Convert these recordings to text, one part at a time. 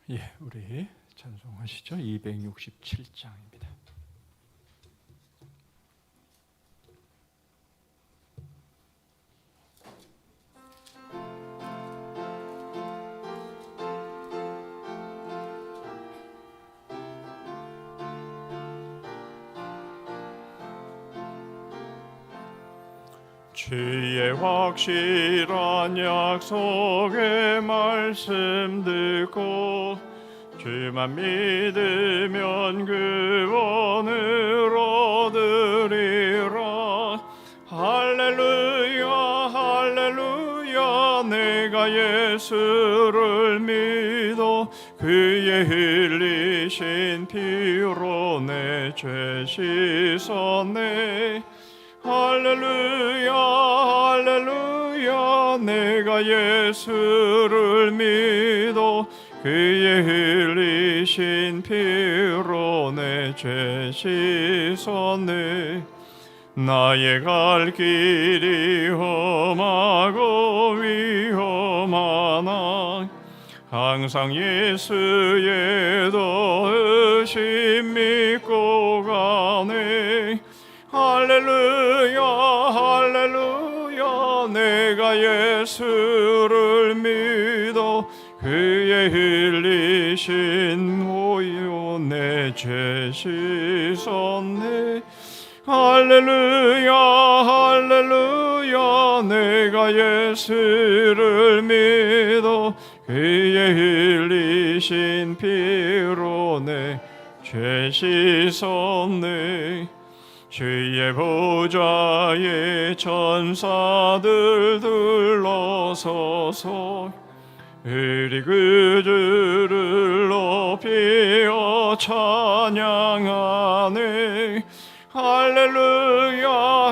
예, 우리 찬송하시죠. 267장입니다. 주의 확실한 약속의 말씀 듣고 주만 믿으면 구원을 얻으리라. 할렐루야 할렐루야. 내가 예수를 믿어 그의 흘리신 피로 내 죄 씻었네. 할렐루야 할렐루야. 내가 예수를 믿어 그의 흘리신 피로 내 죄 씻었네. 나의 갈 길이 험하고 위험하나 항상 예수의 도우심 믿고 가네. 할렐루야 할렐루야. 내가 예수를 믿어 그의 흘리신 모유 내 죄 씻었네. 할렐루야 할렐루야. 내가 예수를 믿어 그의 흘리신 피로 내 죄 씻었네. 주의 보좌에 천사들 둘러서서 우리 구주를 높이어 찬양하네. 할렐루야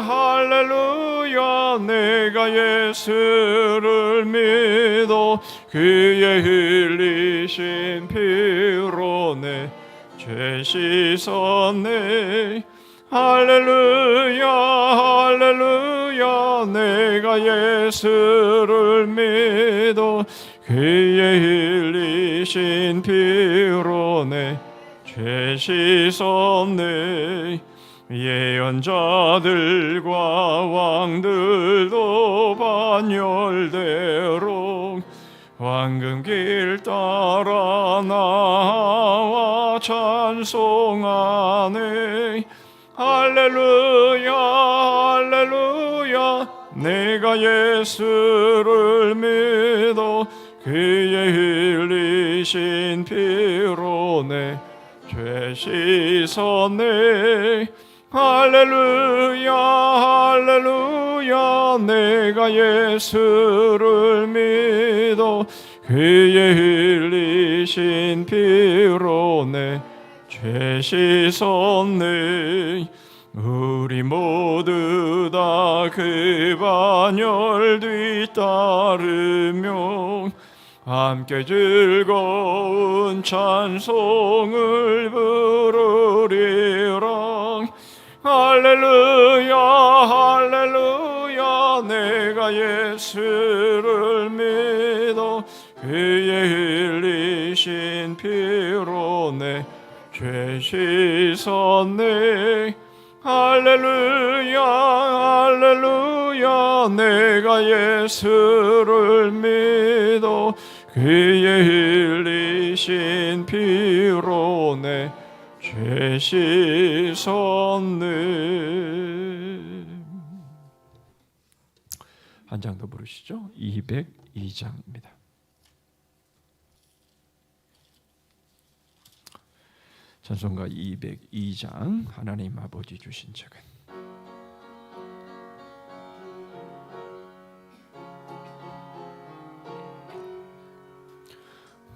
할렐루야. 내가 예수를 믿어 그의 흘리신 피로 내 죄 씻었네. 할렐루야 할렐루야. 내가 예수를 믿어 그의 흘리신 피로 내 죄 씻었네. 예언자들과 왕들도 반열대로 황금길 따라 나와 찬송하네. 할렐루야 할렐루야. 내가 예수를 믿어 그의 흘리신 피로 내 죄 씻었네. 할렐루야 할렐루야. 내가 예수를 믿어 그의 흘리신 피로 내 죄 씻었네. 우리 모두 다 그 반열 뒤따르며 함께 즐거운 찬송을 부르리라. 할렐루야 할렐루야. 내가 예수를 믿어 그의 흘리신 피로 내 죄 씻었네. 할렐루야 할렐루야. 내가 예수를 믿어 그의 흘리신 피로 내 죄 씻었네. 한 장 더 부르시죠. 202장입니다. 찬송가 202장. 하나님 아버지 주신 책은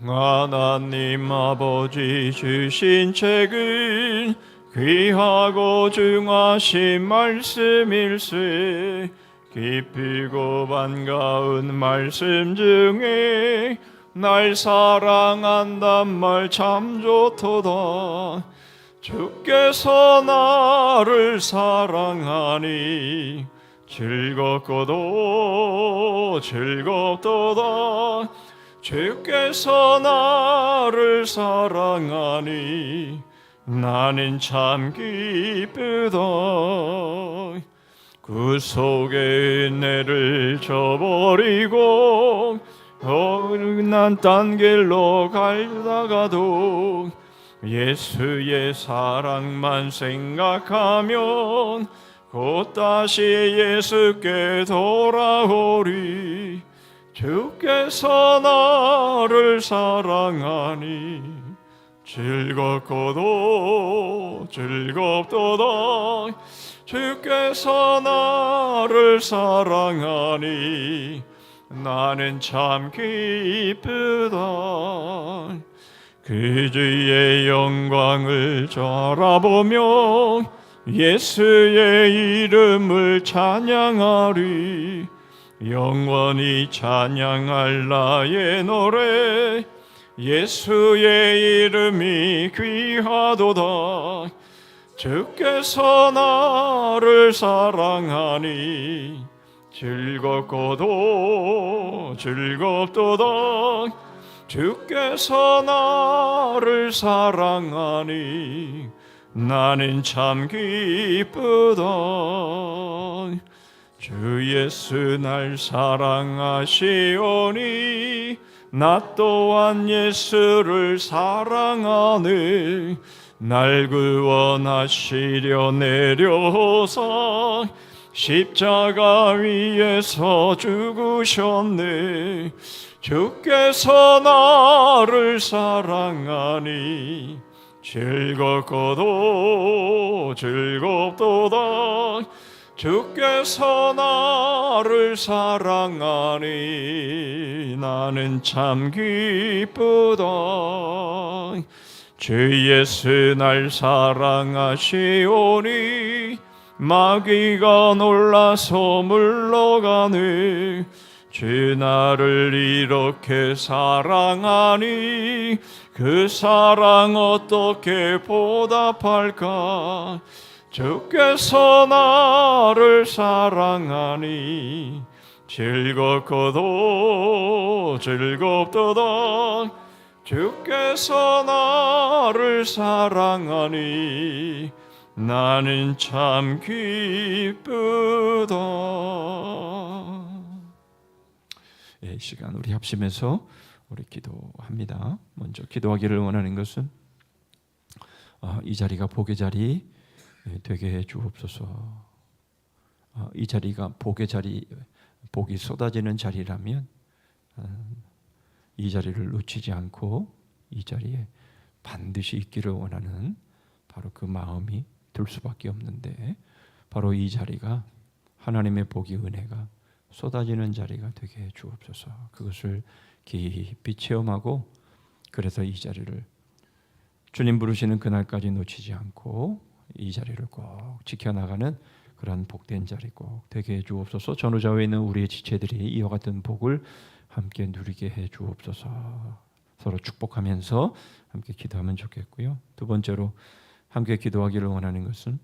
하나님 아버지 주신 책은 귀하고 중하신 말씀일세. 기쁘고 반가운 말씀 중에 날 사랑한단 말 참 좋도다. 주께서 나를 사랑하니 즐겁고도 즐겁도다. 주께서 나를 사랑하니 나는 참 기쁘다. 구속의 은혜를 저버리고 난 딴 길로 가다가도 예수의 사랑만 생각하면 곧 다시 예수께 돌아오리. 주께서 나를 사랑하니 즐겁고도 즐겁도다. 주께서 나를 사랑하니 나는 참 기쁘다. 그 주의 영광을 바라보며 예수의 이름을 찬양하리. 영원히 찬양할 나의 노래 예수의 이름이 귀하도다. 주께서 나를 사랑하니 즐겁고도 즐겁도다. 주께서 나를 사랑하니 나는 참 기쁘다. 주 예수 날 사랑하시오니 나 또한 예수를 사랑하네. 날 구원하시려 내려오사 십자가 위에서 죽으셨네. 주께서 나를 사랑하니 즐겁고도 즐겁도다. 주께서 나를 사랑하니 나는 참 기쁘다. 주 예수 날 사랑하시오니 마귀가 놀라서 물러가네. 주 나를 이렇게 사랑하니 그 사랑 어떻게 보답할까. 주께서 나를 사랑하니 즐겁고도 즐겁도다. 주께서 나를 사랑하니 나는 참 기쁘다. 이 시간 우리 합심해서 우리 기도합니다. 먼저 기도하기를 원하는 것은 이 자리가 복의 자리 되게 해 주옵소서. 이 자리가 복의 자리, 복이 쏟아지는 자리라면 이 자리를 놓치지 않고 이 자리에 반드시 있기를 원하는 바로 그 마음이 들 수밖에 없는데, 바로 이 자리가 하나님의 복이 은혜가 쏟아지는 자리가 되게 해 주옵소서. 그것을 깊이 체험하고, 그래서 이 자리를 주님 부르시는 그날까지 놓치지 않고 이 자리를 꼭 지켜나가는 그런 복된 자리 꼭 되게 해 주옵소서. 전후좌우에 있는 우리의 지체들이 이와 같은 복을 함께 누리게 해 주옵소서. 서로 축복하면서 함께 기도하면 좋겠고요. 두 번째로 함께 기도하기를 원하는 것은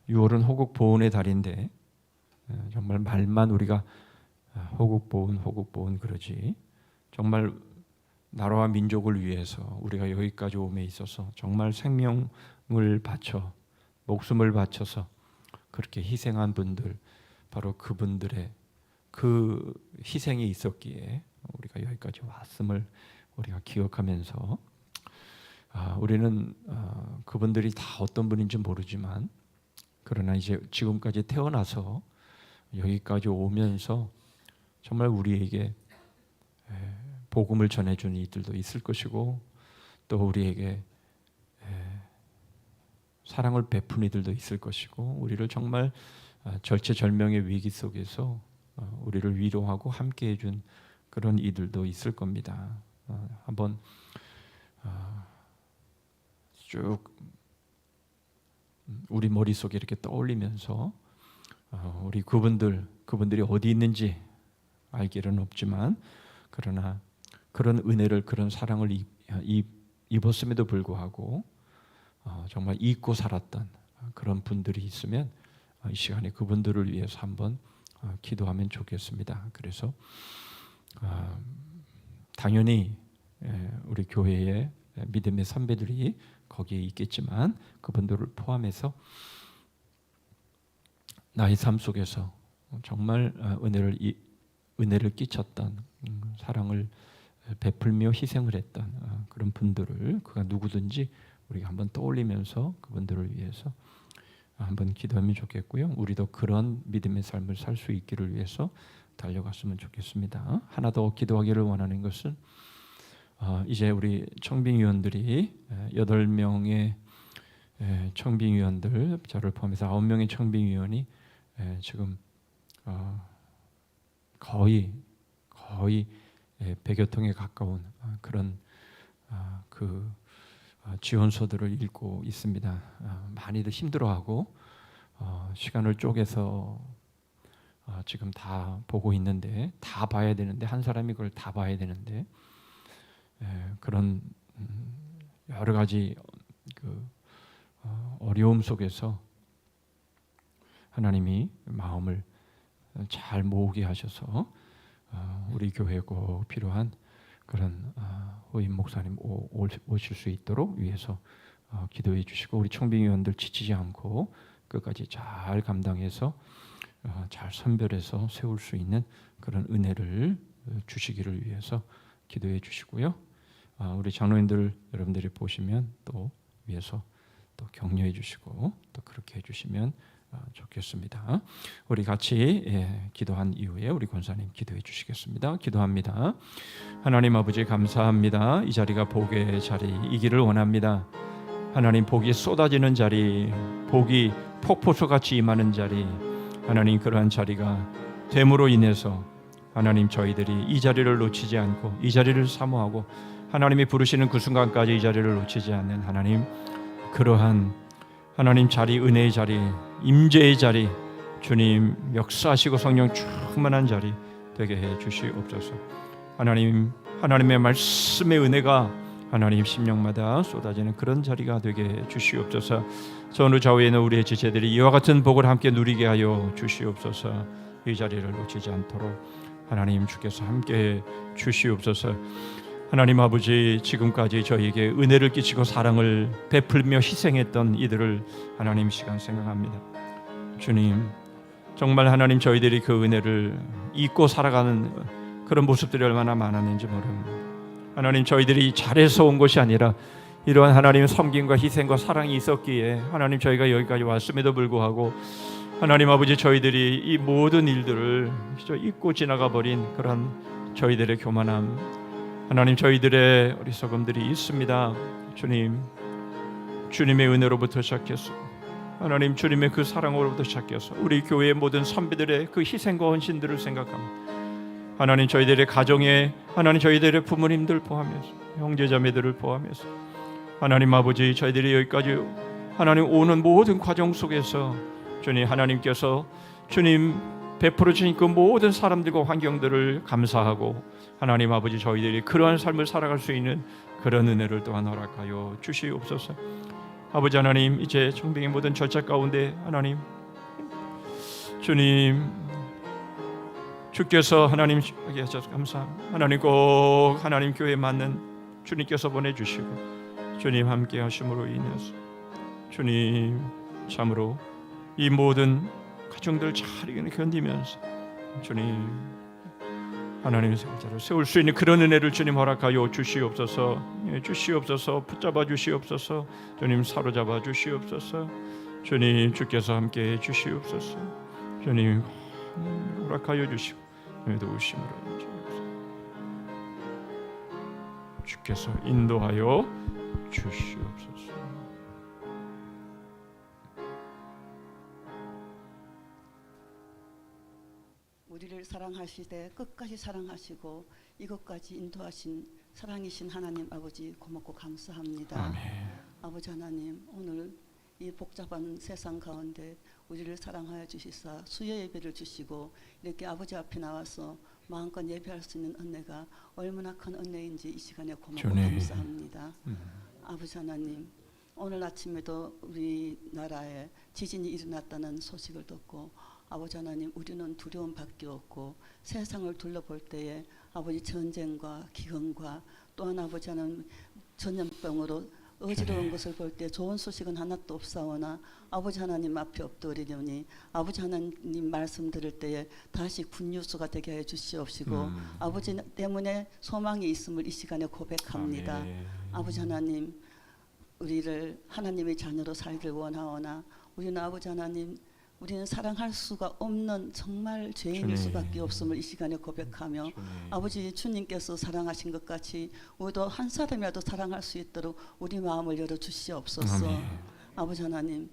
6월은 호국 보훈의 달인데 정말 말만 우리가 호국 보훈 그러지, 정말 나라와 민족을 위해서 우리가 여기까지 옴에 있어서 정말 생명을 바쳐 목숨을 바쳐서 그렇게 희생한 분들, 바로 그분들의 그 희생이 있었기에 우리가 여기까지 왔음을 우리가 기억하면서 우리는 그분들이 다 어떤 분인지 모르지만, 그러나 이제 지금까지 태어나서 여기까지 오면서 정말 우리에게 복음을 전해주는 이들도 있을 것이고, 또 우리에게 사랑을 베푼 이들도 있을 것이고, 우리를 정말 절체절명의 위기 속에서 우리를 위로하고 함께 해준 그런 이들도 있을 겁니다. 한번 쭉 우리 머릿속에 이렇게 떠올리면서 우리 그분들이 어디 있는지 알기는 없지만, 그러나 그런 은혜를, 그런 사랑을 입었음에도 불구하고 정말 잊고 살았던 그런 분들이 있으면 이 시간에 그분들을 위해서 한번 기도하면 좋겠습니다. 그래서 당연히 우리 교회의 믿음의 선배들이 거기에 있겠지만 그분들을 포함해서 나의 삶 속에서 정말 은혜를 끼쳤던 사랑을 베풀며 희생을 했던 그런 분들을 그가 누구든지 우리가 한번 떠올리면서 그분들을 위해서 한번 기도하면 좋겠고요. 우리도 그런 믿음의 삶을 살 수 있기를 위해서 달려갔으면 좋겠습니다. 하나 더 기도하기를 원하는 것은 이제 우리 청빙위원들이 8명의 청빙위원들, 저를 포함해서 9명의 청빙위원이 지금 거의 100여 통에 가까운 그런 그 지원서들을 읽고 있습니다. 많이들 힘들어하고 시간을 쪼개서 지금 다 보고 있는데, 다 봐야 되는데, 한 사람이 그걸 다 봐야 되는데 그런 여러 가지 그 어려움 속에서 하나님이 마음을 잘 모으게 하셔서 우리 교회에 꼭 필요한 그런 후임 목사님 오실 수 있도록 위해서 기도해 주시고, 우리 청빙위원들 지치지 않고 끝까지 잘 감당해서 잘 선별해서 세울 수 있는 그런 은혜를 주시기를 위해서 기도해 주시고요. 우리 장로님들 여러분들이 보시면 또 위해서 또 격려해 주시고 또 그렇게 해주시면 좋겠습니다. 우리 같이 기도한 이후에 우리 권사님 기도해 주시겠습니다. 기도합니다. 하나님 아버지 감사합니다. 이 자리가 복의 자리이기를 원합니다. 하나님 복이 쏟아지는 자리, 복이 폭포수같이 임하는 자리, 하나님 그러한 자리가 됨으로 인해서 하나님 저희들이 이 자리를 놓치지 않고 이 자리를 사모하고 하나님이 부르시는 그 순간까지 이 자리를 놓치지 않는 하나님, 그러한 하나님 자리, 은혜의 자리, 임재의 자리, 주님 역사하시고 성령 충만한 자리 되게 해 주시옵소서. 하나님의 말씀의 은혜가 하나님 심령마다 쏟아지는 그런 자리가 되게 해 주시옵소서. 전후 좌우에 있는 우리의 지체들이 이와 같은 복을 함께 누리게 하여 주시옵소서. 이 자리를 놓치지 않도록 하나님 주께서 함께 해 주시옵소서. 하나님 아버지, 지금까지 저희에게 은혜를 끼치고 사랑을 베풀며 희생했던 이들을 하나님 시간 생각합니다. 주님, 정말 하나님 저희들이 그 은혜를 잊고 살아가는 그런 모습들이 얼마나 많았는지 모릅니다. 하나님 저희들이 잘해서 온 것이 아니라 이러한 하나님의 섬김과 희생과 사랑이 있었기에 하나님 저희가 여기까지 왔음에도 불구하고 하나님 아버지 저희들이 이 모든 일들을 잊고 지나가 버린 그런 저희들의 교만함, 하나님 저희들의 어리석음들이 있습니다. 주님, 주님의 은혜로부터 시작해서 하나님 주님의 그 사랑으로부터 시작해서 우리 교회의 모든 선배들의 그 희생과 헌신들을 생각합니다. 하나님 저희들의 가정에 하나님 저희들의 부모님들 포함해서 형제자매들을 포함해서 하나님 아버지 저희들이 여기까지 하나님 오는 모든 과정 속에서 주님 하나님께서 주님 베풀어 주신 그 모든 사람들과 환경들을 감사하고 하나님 아버지 저희들이 그러한 삶을 살아갈 수 있는 그런 은혜를 또한 허락하여 주시옵소서. 아버지 하나님, 이제 청빙의 모든 절차 가운데 하나님 주님 주께서 하나님 하셔서 감사합니다. 하나님 꼭 하나님 교회에 맞는 주님께서 보내주시고 주님 함께 하심으로 인해서 주님 참으로 이 모든 가정들 잘 견디면서 주님 하나님의 생자를 세울 수 있는 그런 은혜를 주님 허락하여 주시옵소서. 주시옵소서. 붙잡아 주시옵소서. 주님 사로잡아 주시옵소서. 주님 주께서 함께해 주시옵소서. 주님 허락하여 주시고 도우심으로 주께서 인도하여 주시옵소서. 우리를 사랑하시되 끝까지 사랑하시고 이것까지 인도하신 사랑이신 하나님 아버지 고맙고 감사합니다. 아멘. 아버지 하나님, 오늘 이 복잡한 세상 가운데 우리를 사랑하여 주시사 수요 예배를 주시고 이렇게 아버지 앞에 나와서 마음껏 예배할 수 있는 은혜가 얼마나 큰 은혜인지 이 시간에 고맙고 감사합니다. 아버지 하나님, 오늘 아침에도 우리나라에 지진이 일어났다는 소식을 듣고 아버지 하나님, 우리는 두려움밖에 없고 세상을 둘러볼 때에 아버지 전쟁과 기근과 또한 아버지 하나님 전염병으로 어지러운 것을 볼 때 좋은 소식은 하나도 없사오나 아버지 하나님 앞에 엎드리려니 아버지 하나님 말씀 들을 때에 다시 굿뉴스가 되게 해 주시옵시고 아버지 때문에 소망이 있음을 이 시간에 고백합니다. 아멘. 아버지 하나님, 우리를 하나님의 자녀로 살길 원하오나 우리는 아버지 하나님, 우리는 사랑할 수가 없는 정말 죄인일 주님. 수밖에 없음을 이 시간에 고백하며 주님. 아버지 주님께서 사랑하신 것 같이 우리도 한 사람이라도 사랑할 수 있도록 우리 마음을 열어 주시옵소서. 아멘. 아버지 하나님,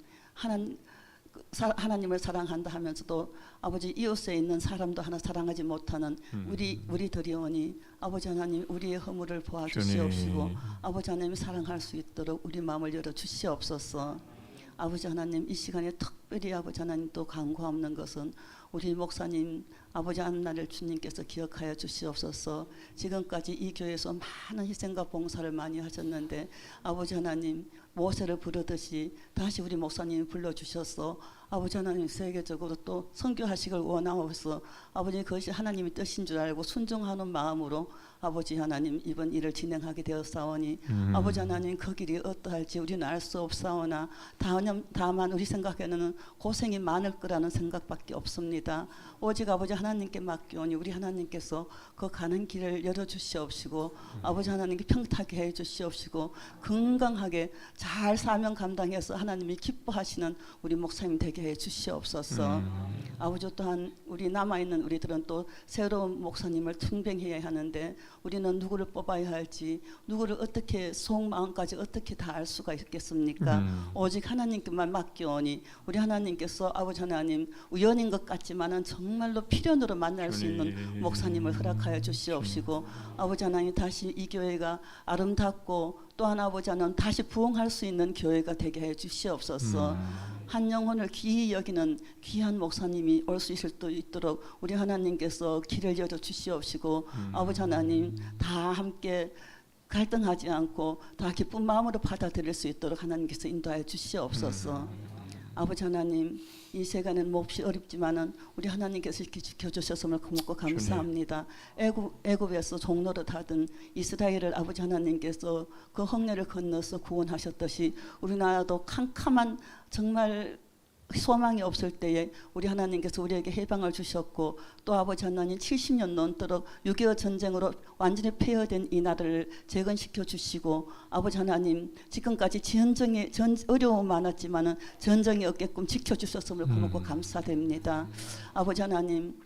하나님을 사랑한다 하면서도 아버지 이웃에 있는 사람도 하나 사랑하지 못하는 우리들이 오니 아버지 하나님, 우리의 허물을 보아 주시옵시고 주님. 아버지 하나님 사랑할 수 있도록 우리 마음을 열어 주시옵소서. 아버지 하나님, 이 시간에 특별히 아버지 하나님 또 간구하는 것은 우리 목사님 아버지 한나를 주님께서 기억하여 주시옵소서. 지금까지 이 교회에서 많은 희생과 봉사를 많이 하셨는데 아버지 하나님, 모세를 부르듯이 다시 우리 목사님 불러주셔서 아버지 하나님 세계적으로 또 선교하시길 원하옵소서. 아버지, 그것이 하나님의 뜻인 줄 알고 순종하는 마음으로 아버지 하나님 이번 일을 진행하게 되었사오니 아버지 하나님, 그 길이 어떠할지 우리는 알 수 없사오나 다만 우리 생각에는 고생이 많을 거라는 생각밖에 없습니다. 오직 아버지 하나님께 맡기오니 우리 하나님께서 그 가는 길을 열어주시옵시고 아버지 하나님께 평타게 해주시옵시고 건강하게 잘 사명 감당해서 하나님이 기뻐하시는 우리 목사님 되게 해주시옵소서. 아버지, 또한 우리 남아있는 우리들은 또 새로운 목사님을 충병해야 하는데 우리는 누구를 뽑아야 할지, 누구를 어떻게 속마음까지 어떻게 다 알 수가 있겠습니까? 오직 하나님께만 맡기오니 우리 하나님께서 아버지 하나님, 우연인 것 같지만은 정말로 필연으로 만날 수 있는 목사님을 허락하여 주시옵시고 아버지 하나님, 다시 이 교회가 아름답고 또한 아버지 하나님 다시 부흥할 수 있는 교회가 되게 해 주시옵소서. 한 영혼을 귀히 여기는 귀한 목사님이 올 수 있도록 우리 하나님께서 길을 열어 주시옵시고 아버지 하나님, 다 함께 갈등하지 않고 다 기쁜 마음으로 받아들일 수 있도록 하나님께서 인도하여 주시옵소서. 아버지 하나님, 이 세간은 몹시 어렵지만은 우리 하나님께서 이렇게 지켜주셨음을 고맙고 감사합니다. 애굽에서 종노릇 하던 이스라엘을 아버지 하나님께서 그 홍해를 건너서 구원하셨듯이 우리나라도 캄캄한 정말 소망이 없을 때에 우리 하나님께서 우리에게 해방을 주셨고 또 아버지 하나님 70년 넘도록 6.25 전쟁으로 완전히 폐허된 이 나라를 재건시켜 주시고 아버지 하나님, 지금까지 어려움 많았지만은 전쟁이 없게끔 지켜주셨음을 고맙고 감사드립니다. 아버지 하나님,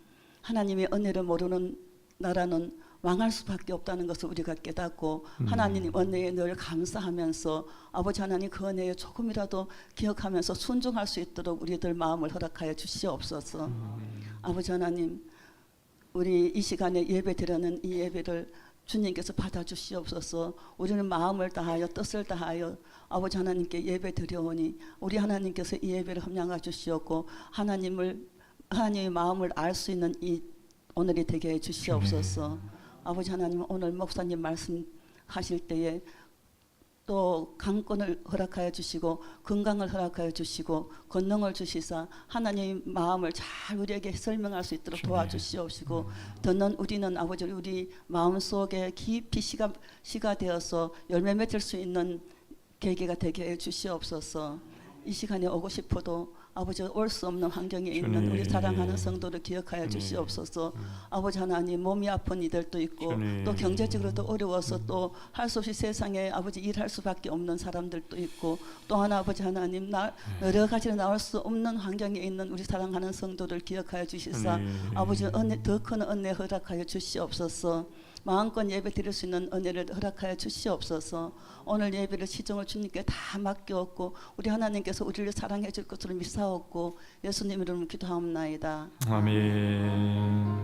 하나님의 은혜를 모르는 나라는 망할 수밖에 없다는 것을 우리가 깨닫고 하나님 은혜에 늘 감사하면서 아버지 하나님, 그 은혜에 조금이라도 기억하면서 순종할 수 있도록 우리들 마음을 허락하여 주시옵소서. 아버지 하나님, 우리 이 시간에 예배 드리는 이 예배를 주님께서 받아주시옵소서. 우리는 마음을 다하여 뜻을 다하여 아버지 하나님께 예배 드려오니 우리 하나님께서 이 예배를 흠양하 주시옵고 하나님의 마음을 알 수 있는 이 오늘이 되게 해 주시옵소서. 아버지 하나님, 오늘 목사님 말씀하실 때에 또 강권을 허락하여 주시고 건강을 허락하여 주시고 권능을 주시사 하나님의 마음을 잘 우리에게 설명할 수 있도록 도와주시옵시고 듣는 우리는 아버지, 우리 마음속에 깊이 씨가 되어서 열매 맺을 수 있는 계기가 되게 해 주시옵소서. 이 시간에 오고 싶어도 아버지, 올 수 없는 환경에 있는 우리 사랑하는 성도를 기억하여 주시옵소서. 아버지 하나님, 몸이 아픈 이들도 있고 또 경제적으로도 어려워서 또 할 수 없이 세상에 아버지 일할 수밖에 없는 사람들도 있고 또 하나 아버지 하나님, 여러 가지로 나올 수 없는 환경에 있는 우리 사랑하는 성도를 기억하여 주시사 아버지 더 큰 은혜 허락하여 주시옵소서. 마음껏 예배 드릴 수 있는 은혜를 허락하여 주시옵소서. 오늘 예배를 시종을 주님께 다 맡겨왔고 우리 하나님께서 우리를 사랑해 줄 것으로 믿사옵고 예수님 이름으로 기도하옵나이다. 아멘.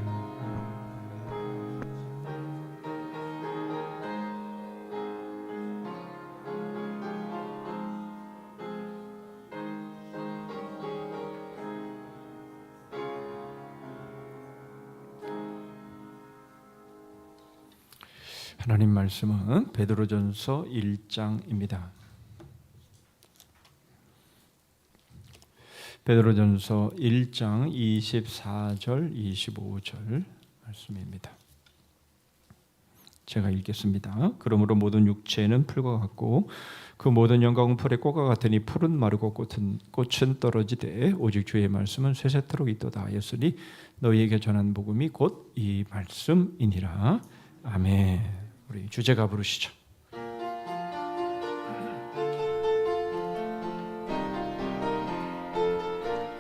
하나님 말씀은 베드로전서 1장입니다. 베드로전서 1장 24절 25절 말씀입니다. 제가 읽겠습니다. 그러므로 모든 육체는 풀과 같고 그 모든 영광은 풀의 꽃과 같으니 풀은 마르고 꽃은 떨어지되 오직 주의 말씀은 세세토록 있도다 하였으니 너희에게 전한 복음이 곧 이 말씀이니라. 아멘. 우리 주제가 부르시죠.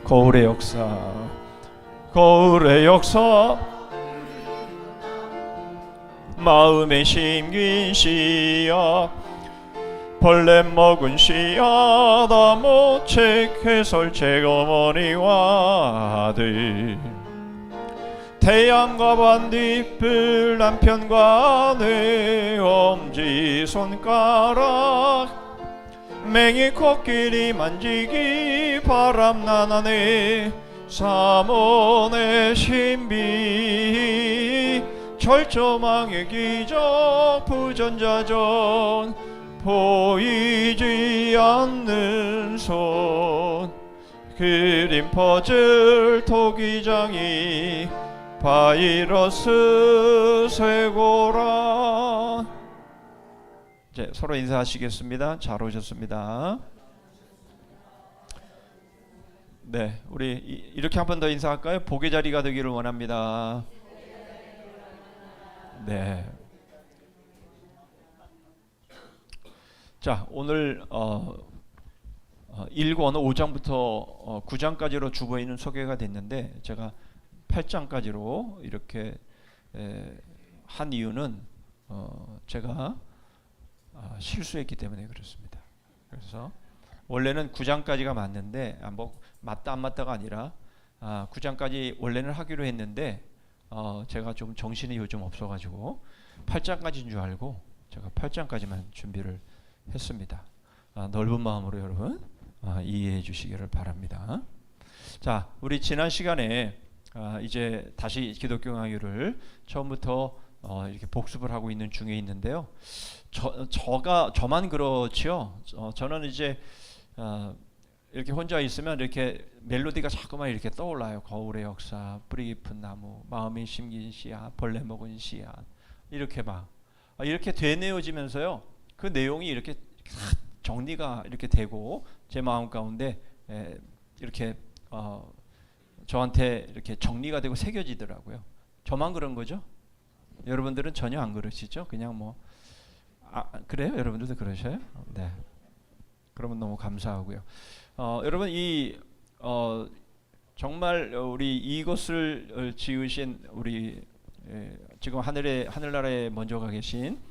거울의 역사, 거울의 역사, 마음에 심긴 씨앗, 벌레 먹은 씨앗, 나무책 해설책 어머니와 아들, 태양과 반딧불 남편과 내 엄지손가락, 맹이 코끼리 만지기 바람나나네 삼원의 신비 철조망의 기적 부전자전 보이지 않는 손 그림 퍼즐 토기장이 바이러스 쇠고라. 이제 서로 인사하시겠습니다. 잘 오셨습니다. 네, 우리 이렇게 한 번 더 인사할까요? 복의 자리가 되기를 원합니다. 네. 자, 오늘 1권 5장부터 9장까지로 주보에는 소개가 됐는데 제가 8장까지로 이렇게 한 이유는 제가 실수했기 때문에 그렇습니다. 그래서 원래는 9장까지가 맞는데 뭐 맞다 안 맞다가 아니라 9장까지 원래는 하기로 했는데 제가 좀 정신이 요즘 없어가지고 8장까지인 줄 알고 제가 8장까지만 준비를 했습니다. 넓은 마음으로 여러분 이해해 주시기를 바랍니다. 자, 우리 지난 시간에 이제 다시 기독교 강의를 처음부터 이렇게 복습을 하고 있는 중에 있는데요. 저만 그렇지요. 저는 이제 이렇게 혼자 있으면 이렇게 멜로디가 자꾸만 이렇게 떠올라요. 거울의 역사, 뿌리 깊은 나무, 마음이 심긴 씨앗, 벌레 먹은 씨앗 이렇게 막 이렇게 되뇌어지면서요. 그 내용이 이렇게 정리가 이렇게 되고 제 마음 가운데 이렇게 저한테 이렇게 정리가 되고 새겨지더라고요. 저만 그런 거죠? 여러분들은 전혀 안 그러시죠? 그냥 뭐 그래요? 여러분들도 그러셔요? 네. 그러면 너무 감사하고요. 여러분 정말 우리 이것을 지으신 우리 지금 하늘나라에 먼저 가 계신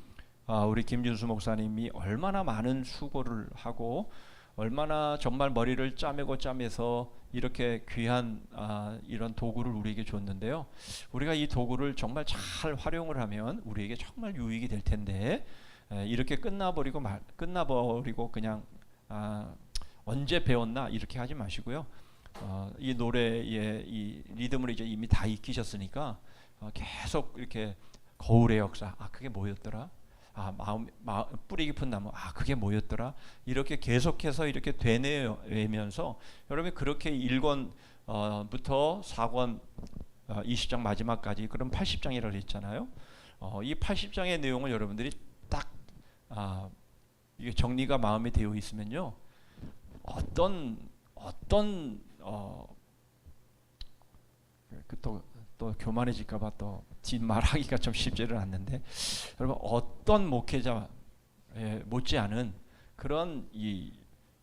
우리 김준수 목사님이 얼마나 많은 수고를 하고 얼마나 정말 머리를 짜매서 이렇게 귀한 이런 도구를 우리에게 줬는데요. 우리가 이 도구를 정말 잘 활용을 하면 우리에게 정말 유익이 될 텐데 이렇게 끝나버리고 그냥 언제 배웠나 이렇게 하지 마시고요. 이 노래의 이 리듬을 이제 이미 다 익히셨으니까 계속 이렇게 거울의 역사 그게 뭐였더라? 뿌리 깊은 나무 그게 뭐였더라? 이렇게 계속해서 이렇게 되뇌면서 여러분이 그렇게 1권부터 4권 20장 마지막까지 그럼 80장이라고 했잖아요. 이 80장의 내용을 여러분들이 딱 이게 정리가 마음에 되어 있으면요. 어떤 또 교만해질까봐 또 뒷말하기가 좀 쉽지를 않는데 여러분 어떤 목회자 못지않은 그런 이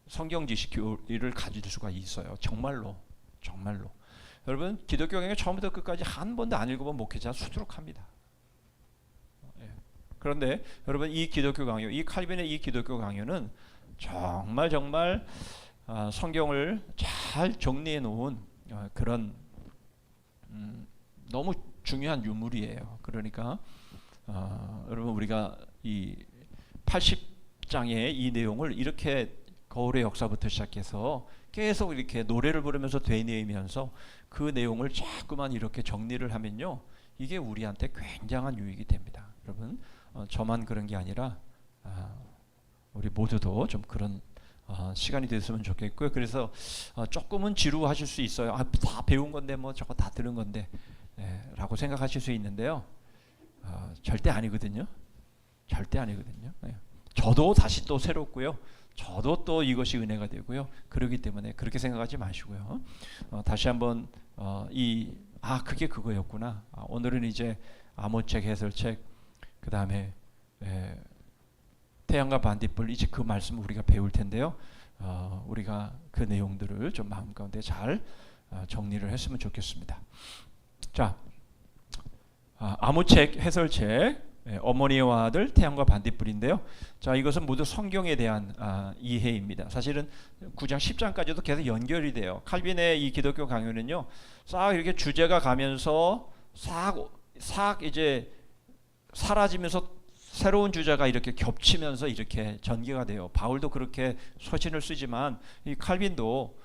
성경 지식 교리를 가질 수가 있어요. 정말로 여러분 기독교 강의 처음부터 끝까지 한 번도 안 읽어본 목회자 수두룩합니다. 그런데 여러분 이 기독교 강요, 이 칼빈의 이 기독교 강요는 정말 성경을 잘 정리해 놓은 그런 너무 중요한 유물이에요. 그러니까 여러분 우리가 이 80장의 이 내용을 이렇게 거울의 역사부터 시작해서 계속 이렇게 노래를 부르면서 되뇌이면서 그 내용을 자꾸만 이렇게 정리를 하면요. 이게 우리한테 굉장한 유익이 됩니다. 여러분 저만 그런 게 아니라 우리 모두도 좀 그런 시간이 됐으면 좋겠고요. 그래서 조금은 지루하실 수 있어요. 다 배운 건데 뭐 저거 다 들은 건데 라고 생각하실 수 있는데요. 절대 아니거든요. 절대 아니거든요. 저도 다시 또 새롭고요. 저도 또 이것이 은혜가 되고요. 그렇기 때문에 그렇게 생각하지 마시고요. 다시 한번 그게 그거였구나. 오늘은 이제 아모책 해설책, 그 다음에 태양과 반딧불, 이제 그 말씀을 우리가 배울 텐데요. 우리가 그 내용들을 좀 마음 가운데 잘 정리를 했으면 좋겠습니다. 자, 아모책 해설책, 어머니와 아들 태양과 반딧불인데요. 자, 이것은 모두 성경에 대한 이해입니다. 사실은 9장 10장까지도 계속 연결이 돼요. 칼빈의 이 기독교 강요는요, 싹 이렇게 주제가 가면서 싹 이제 사라지면서 새로운 주제가 이렇게 겹치면서 이렇게 전개가 돼요. 바울도 그렇게 서신을 쓰지만 이 칼빈도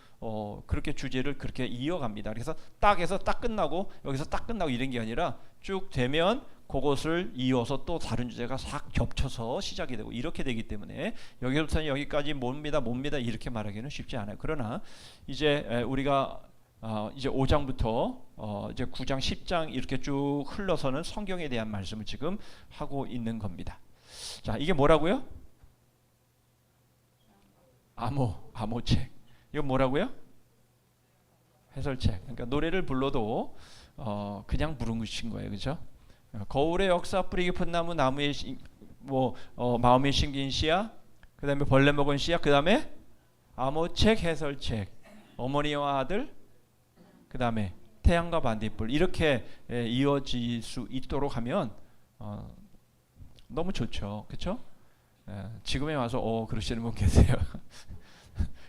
그렇게 주제를 그렇게 이어갑니다. 그래서 딱 해서 딱 끝나고 여기서 딱 끝나고 이런 게 아니라 쭉 되면 그것을 이어서 또 다른 주제가 싹 겹쳐서 시작이 되고 이렇게 되기 때문에 여기서부터 여기까지 뭡니다 이렇게 말하기는 쉽지 않아요. 그러나 이제 우리가 이제 5장부터 이제 9장 10장 이렇게 쭉 흘러서는 성경에 대한 말씀을 지금 하고 있는 겁니다. 자, 이게 뭐라고요? 아모책. 이거 뭐라고요? 해설책. 그러니까 노래를 불러도 그냥 부른 것인 거예요, 그렇죠? 거울의 역사, 뿌리 깊은 나무의 마음에 심긴 씨야, 그 다음에 벌레 먹은 씨야, 그 다음에 아모책 해설책, 어머니와 아들, 그 다음에 태양과 반딧불, 이렇게 이어질 수 있도록 하면 너무 좋죠, 그렇죠? 지금에 와서 그러시는 분 계세요.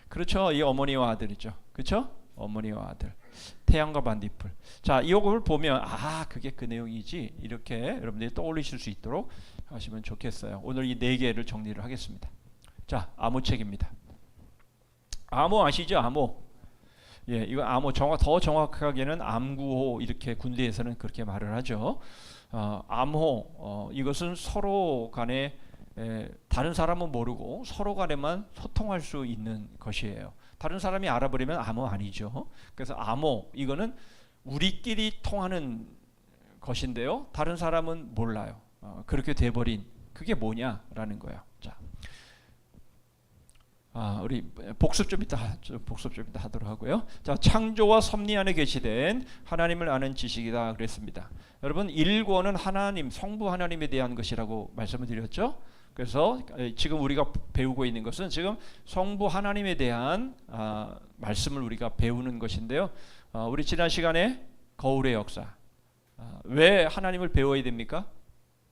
그렇죠, 이 어머니와 아들이죠, 그렇죠? 어머니와 아들, 태양과 반딧불. 자, 이걸 보면 그게 그 내용이지, 이렇게 여러분들이 떠올리실 수 있도록 하시면 좋겠어요. 오늘 이 4개를 정리를 하겠습니다. 자, 아모책입니다. 아모 아시죠? 아모. 예, 이거 아모 더 정확하게는 암구호, 이렇게 군대에서는 그렇게 말을 하죠. 암호, 이것은 서로 간에 다른 사람은 모르고 서로 간에만 소통할 수 있는 것이에요. 다른 사람이 알아버리면 암호 아니죠. 그래서 암호, 이거는 우리끼리 통하는 것인데요, 다른 사람은 몰라요. 그렇게 돼버린, 그게 뭐냐라는 거예요. 자, 우리 복습 좀 이따 하도록 하고요. 자, 창조와 섭리 안에 계시된 하나님을 아는 지식이다 그랬습니다. 여러분, 일권은 하나님, 성부 하나님에 대한 것이라고 말씀을 드렸죠. 그래서 지금 우리가 배우고 있는 것은 지금 성부 하나님에 대한 말씀을 우리가 배우는 것인데요. 우리 지난 시간에 거울의 역사, 왜 하나님을 배워야 됩니까?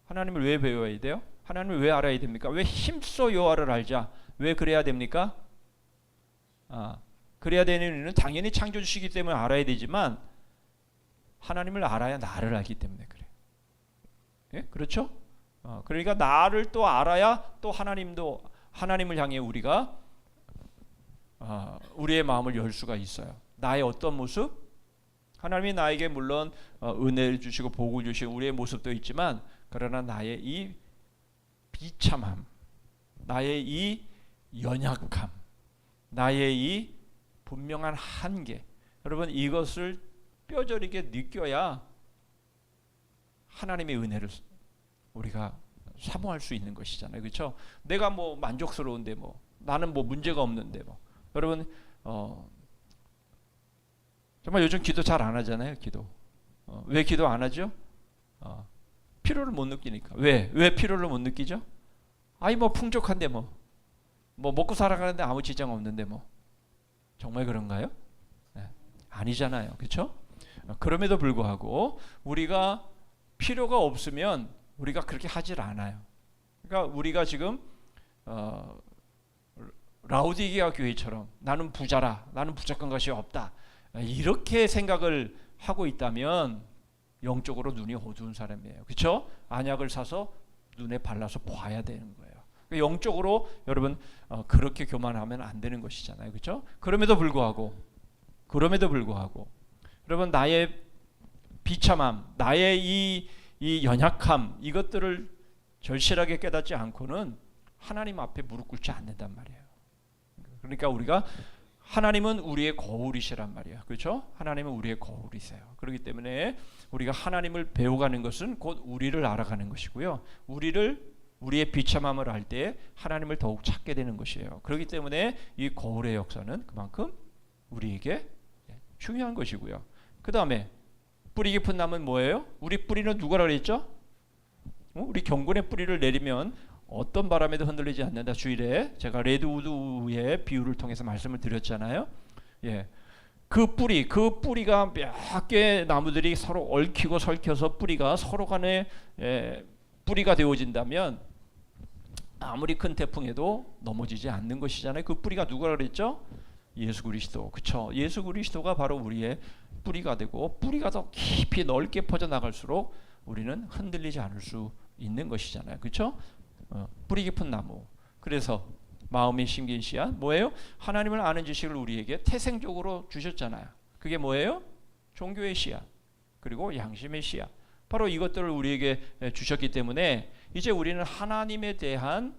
하나님을 왜 배워야 돼요? 하나님을 왜 알아야 됩니까? 왜 힘써 여호와를 알자? 왜 그래야 됩니까? 그래야 되는 이유는 당연히 창조주시기 때문에 알아야 되지만 하나님을 알아야 나를 알기 때문에 그래요. 예? 그렇죠? 그러니까 나를 또 알아야 또 하나님을 향해 우리가 우리의 마음을 열 수가 있어요. 나의 어떤 모습? 하나님이 나에게 물론 은혜를 주시고 복을 주시고 우리의 모습도 있지만, 그러나 나의 이 비참함, 나의 이 연약함, 나의 이 분명한 한계, 여러분, 이것을 뼈저리게 느껴야 하나님의 은혜를 우리가 사모할 수 있는 것이잖아요, 그렇죠? 내가 뭐 만족스러운데, 뭐 나는 뭐 문제가 없는데, 뭐 여러분 정말 요즘 기도 잘 안 하잖아요. 기도 왜 기도 안 하죠? 필요를 못 느끼니까. 왜 필요를 못 느끼죠? 뭐 풍족한데, 뭐 먹고 살아가는데 아무 지장 없는데, 뭐 정말 그런가요? 네, 아니잖아요, 그렇죠? 그럼에도 불구하고 우리가 필요가 없으면 우리가 그렇게 하질 않아요. 그러니까 우리가 지금 라우디게아 교회처럼 나는 부자라, 나는 부족한 것이 없다, 이렇게 생각을 하고 있다면 영적으로 눈이 어두운 사람이에요, 그렇죠? 안약을 사서 눈에 발라서 봐야 되는 거예요. 그러니까 영적으로 여러분 그렇게 교만하면 안 되는 것이잖아요, 그렇죠? 그럼에도 불구하고 여러분, 나의 비참함, 나의 이 연약함, 이것들을 절실하게 깨닫지 않고는 하나님 앞에 무릎 꿇지 않는단 말이에요. 그러니까 우리가 하나님은 우리의 거울이시란 말이에요. 그렇죠? 하나님은 우리의 거울이세요. 그렇기 때문에 우리가 하나님을 배워가는 것은 곧 우리를 알아가는 것이고요. 우리의 비참함을 알 때 하나님을 더욱 찾게 되는 것이에요. 그렇기 때문에 이 거울의 역사는 그만큼 우리에게 중요한 것이고요. 그 다음에 뿌리 깊은 나무는 뭐예요? 우리 뿌리는 누구라 그랬죠? 우리 경건의 뿌리를 내리면 어떤 바람에도 흔들리지 않는다. 주일에 제가 레드우드의 비유를 통해서 말씀을 드렸잖아요. 예, 그 뿌리가 몇 개의 나무들이 서로 얽히고 설켜서 뿌리가 서로 간에 뿌리가 되어진다면 아무리 큰 태풍에도 넘어지지 않는 것이잖아요. 그 뿌리가 누구라 그랬죠? 예수 그리스도. 그렇죠? 예수 그리스도가 바로 우리의 뿌리가 되고 뿌리가 더 깊이 넓게 퍼져 나갈수록 우리는 흔들리지 않을 수 있는 것이잖아요. 그렇죠? 뿌리 깊은 나무. 그래서 마음에 심긴 씨앗 뭐예요? 하나님을 아는 지식을 우리에게 태생적으로 주셨잖아요. 그게 뭐예요? 종교의 씨앗 그리고 양심의 씨앗. 바로 이것들을 우리에게 주셨기 때문에 이제 우리는 하나님에 대한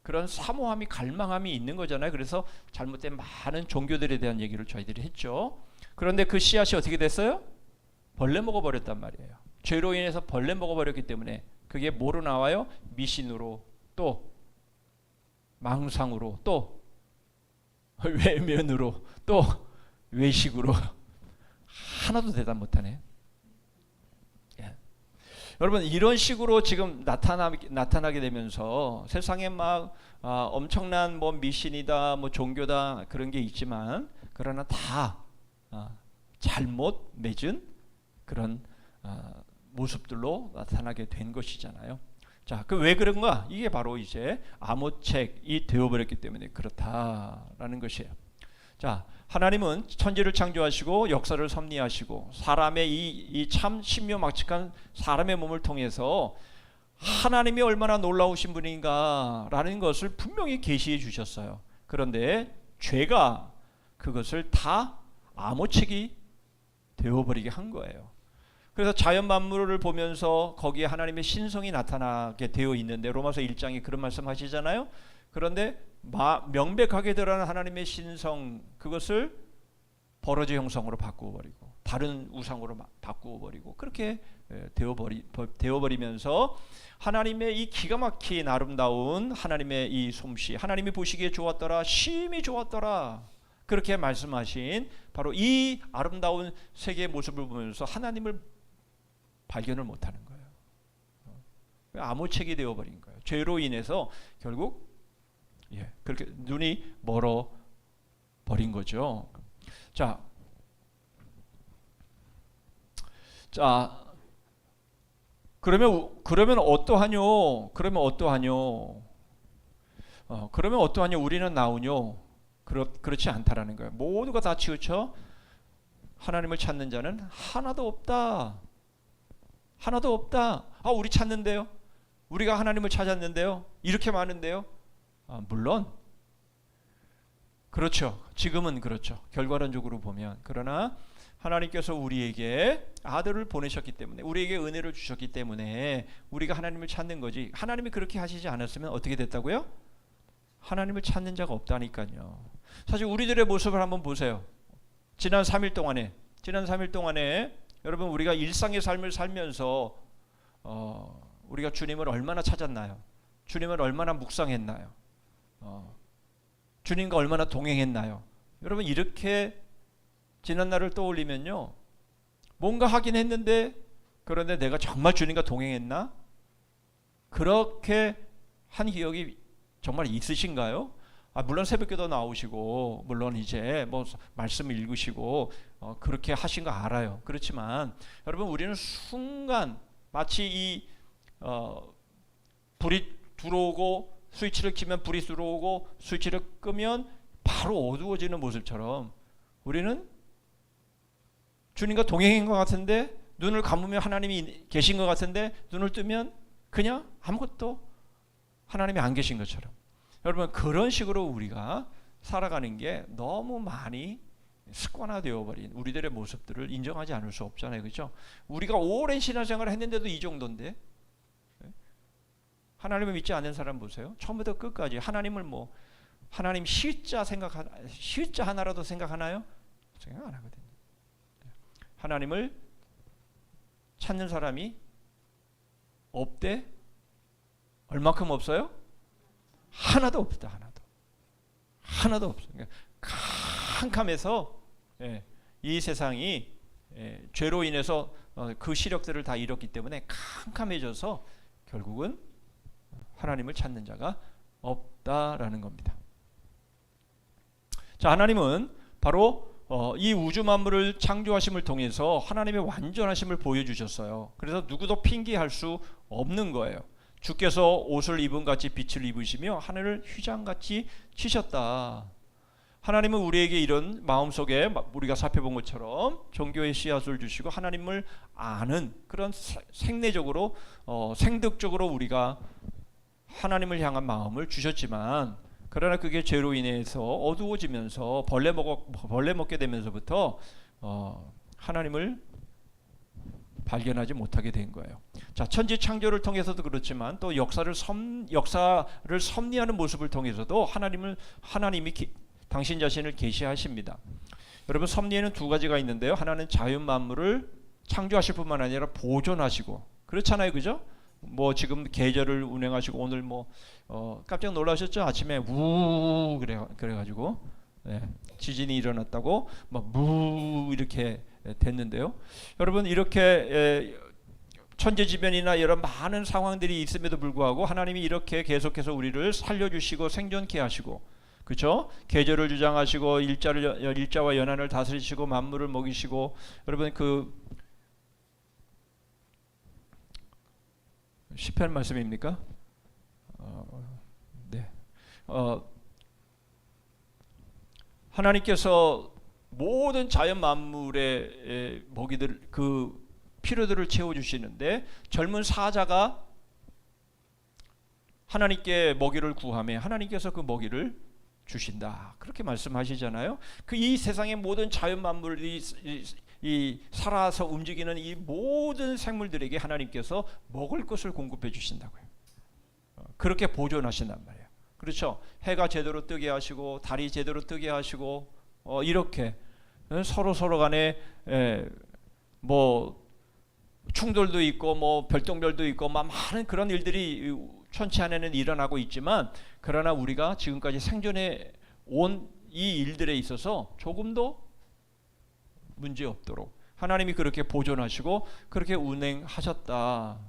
그런 사모함이 갈망함이 있는 거잖아요. 그래서 잘못된 많은 종교들에 대한 얘기를 저희들이 했죠. 그런데 그 씨앗이 어떻게 됐어요? 벌레 먹어버렸단 말이에요. 죄로 인해서 벌레 먹어버렸기 때문에 그게 뭐로 나와요? 미신으로 또 망상으로 또 외면으로 또 외식으로 하나도 대답 못하네. 예. 여러분 이런 식으로 지금 나타나게 되면서 세상에 막 엄청난 뭐 미신이다 뭐 종교다 그런 게 있지만 그러나 다 잘못 맺은 그런 모습들로 나타나게 된 것이잖아요. 자, 그 왜 그런가? 이게 바로 이제 아모책이 되어버렸기 때문에 그렇다라는 것이에요. 자, 하나님은 천지를 창조하시고 역사를 섭리하시고 사람의 이 참 신묘막측한 사람의 몸을 통해서 하나님이 얼마나 놀라우신 분인가라는 것을 분명히 계시해 주셨어요. 그런데 죄가 그것을 다 아모책이 되어버리게 한 거예요. 그래서 자연 만물을 보면서 거기에 하나님의 신성이 나타나게 되어 있는데 로마서 1장에 그런 말씀하시잖아요. 그런데 명백하게 드러나는 하나님의 신성 그것을 버러지 형상으로 바꾸어버리고 다른 우상으로 바꾸어버리고 그렇게 되어버리면서 하나님의 이 기가 막힌 아름다운 하나님의 이 솜씨 하나님이 보시기에 좋았더라 심히 좋았더라 그렇게 말씀하신 바로 이 아름다운 세계의 모습을 보면서 하나님을 발견을 못하는 거예요. 아모책이 되어버린 거예요. 죄로 인해서 결국 그렇게 눈이 멀어 버린 거죠. 자, 그러면 어떠하뇨? 그러면 어떠하뇨? 우리는 나오뇨? 그렇지 않다라는 거예요. 모두가 다 치우쳐 하나님을 찾는 자는 하나도 없다. 하나도 없다. 우리 찾는데요. 우리가 하나님을 찾았는데요. 이렇게 많은데요. 물론 그렇죠. 지금은 그렇죠. 결과론적으로 보면. 그러나 하나님께서 우리에게 아들을 보내셨기 때문에 우리에게 은혜를 주셨기 때문에 우리가 하나님을 찾는 거지. 하나님이 그렇게 하시지 않았으면 어떻게 됐다고요? 하나님을 찾는 자가 없다니까요. 사실 우리들의 모습을 한번 보세요. 지난 3일 동안에 여러분 우리가 일상의 삶을 살면서 우리가 주님을 얼마나 찾았나요? 주님을 얼마나 묵상했나요? 주님과 얼마나 동행했나요? 여러분 이렇게 지난 날을 떠올리면요. 뭔가 하긴 했는데 그런데 내가 정말 주님과 동행했나? 그렇게 한 기억이 정말 있으신가요? 물론 새벽기도 나오시고 물론 이제 뭐 말씀을 읽으시고 그렇게 하신 거 알아요. 그렇지만 여러분 우리는 순간 마치 이 불이 들어오고 스위치를 키면 불이 들어오고 스위치를 끄면 바로 어두워지는 모습처럼 우리는 주님과 동행인 것 같은데 눈을 감으면 하나님이 계신 것 같은데 눈을 뜨면 그냥 아무것도 하나님이 안 계신 것처럼 여러분 그런 식으로 우리가 살아가는 게 너무 많이 습관화되어 버린 우리들의 모습들을 인정하지 않을 수 없잖아요. 그렇죠? 우리가 오랜 신앙생활을 했는데도 이 정도인데 하나님을 믿지 않는 사람 보세요. 처음부터 끝까지 하나님을 하나님 시자 하나라도 생각하나요? 생각 안 하거든요. 하나님을 찾는 사람이 없대? 얼마큼 없어요? 하나도 없다. 하나도 없어요. 그러니까 캄캄해서 이 세상이 죄로 인해서 그 시력들을 다 잃었기 때문에 캄캄해져서 결국은 하나님을 찾는 자가 없다라는 겁니다. 자, 하나님은 바로 이 우주 만물을 창조하심을 통해서 하나님의 완전하심을 보여주셨어요. 그래서 누구도 핑계할 수 없는 거예요. 주께서 옷을 입은 같이 빛을 입으시며 하늘을 휘장같이 치셨다. 하나님은 우리에게 이런 마음속에 우리가 살펴본 것처럼 종교의 씨앗을 주시고 하나님을 아는 그런 생내적으로 생득적으로 우리가 하나님을 향한 마음을 주셨지만, 그러나 그게 죄로 인해서 어두워지면서 벌레 먹게 되면서부터 하나님을 발견하지 못하게 된 거예요. 자, 천지 창조를 통해서도 그렇지만 또 역사를 섭리하는 모습을 통해서도 하나님이 당신 자신을 계시하십니다. 여러분, 섭리에는 두 가지가 있는데요. 하나는 자연 만물을 창조하실 뿐만 아니라 보존하시고, 그렇잖아요, 그죠? 뭐 지금 계절을 운행하시고, 오늘 깜짝 놀라셨죠? 아침에 우 그래가지고 지진이 일어났다고 무 이렇게 됐는데요. 여러분, 이렇게 천재지변이나 이런 많은 상황들이 있음에도 불구하고 하나님이 이렇게 계속해서 우리를 살려주시고 생존케 하시고, 그렇죠? 계절을 주장하시고 일자와 연한을 다스리시고 만물을 먹이시고, 여러분 그 시편 말씀입니까? 네. 하나님께서 모든 자연 만물의 먹이들 그 필요들을 채워 주시는데, 젊은 사자가 하나님께 먹이를 구하며 하나님께서 그 먹이를 주신다, 그렇게 말씀하시잖아요. 이 세상의 모든 자연 만물이 이 살아서 움직이는 이 모든 생물들에게 하나님께서 먹을 것을 공급해 주신다고요. 그렇게 보존하신단 말이에요. 그렇죠? 해가 제대로 뜨게 하시고 달이 제대로 뜨게 하시고 이렇게 서로 간에 충돌도 있고 별똥별도 있고 많은 그런 일들이 천지 안에는 일어나고 있지만, 그러나 우리가 지금까지 생존해 온 이 일들에 있어서 조금도 문제 없도록 하나님이 그렇게 보존하시고 그렇게 운행하셨다.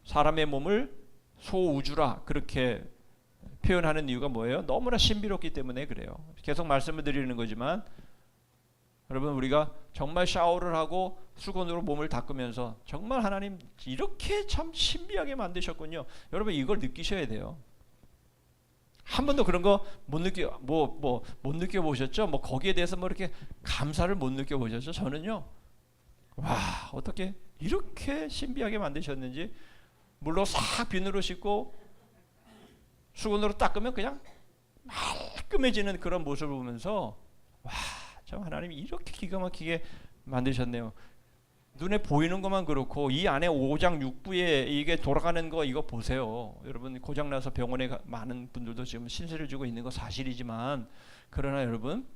사람의 몸을 소우주라 그렇게 표현하는 이유가 뭐예요? 너무나 신비롭기 때문에 그래요. 계속 말씀을 드리는 거지만, 여러분, 우리가 정말 샤워를 하고 수건으로 몸을 닦으면서 정말 하나님 이렇게 참 신비하게 만드셨군요. 여러분, 이걸 느끼셔야 돼요. 한 번도 그런 거 못 느껴보셨죠? 거기에 대해서 이렇게 감사를 못 느껴보셨죠? 저는요, 와, 어떻게 이렇게 신비하게 만드셨는지, 물로 싹 비누로 씻고 수건으로 닦으면 그냥 말끔해지는 그런 모습을 보면서, 와, 참 하나님이 이렇게 기가 막히게 만드셨네요. 눈에 보이는 것만 그렇고 이 안에 오장육부에 이게 돌아가는 거 이거 보세요. 여러분, 고장나서 병원에 많은 분들도 지금 신세를 지고 있는 거 사실이지만, 그러나 여러분,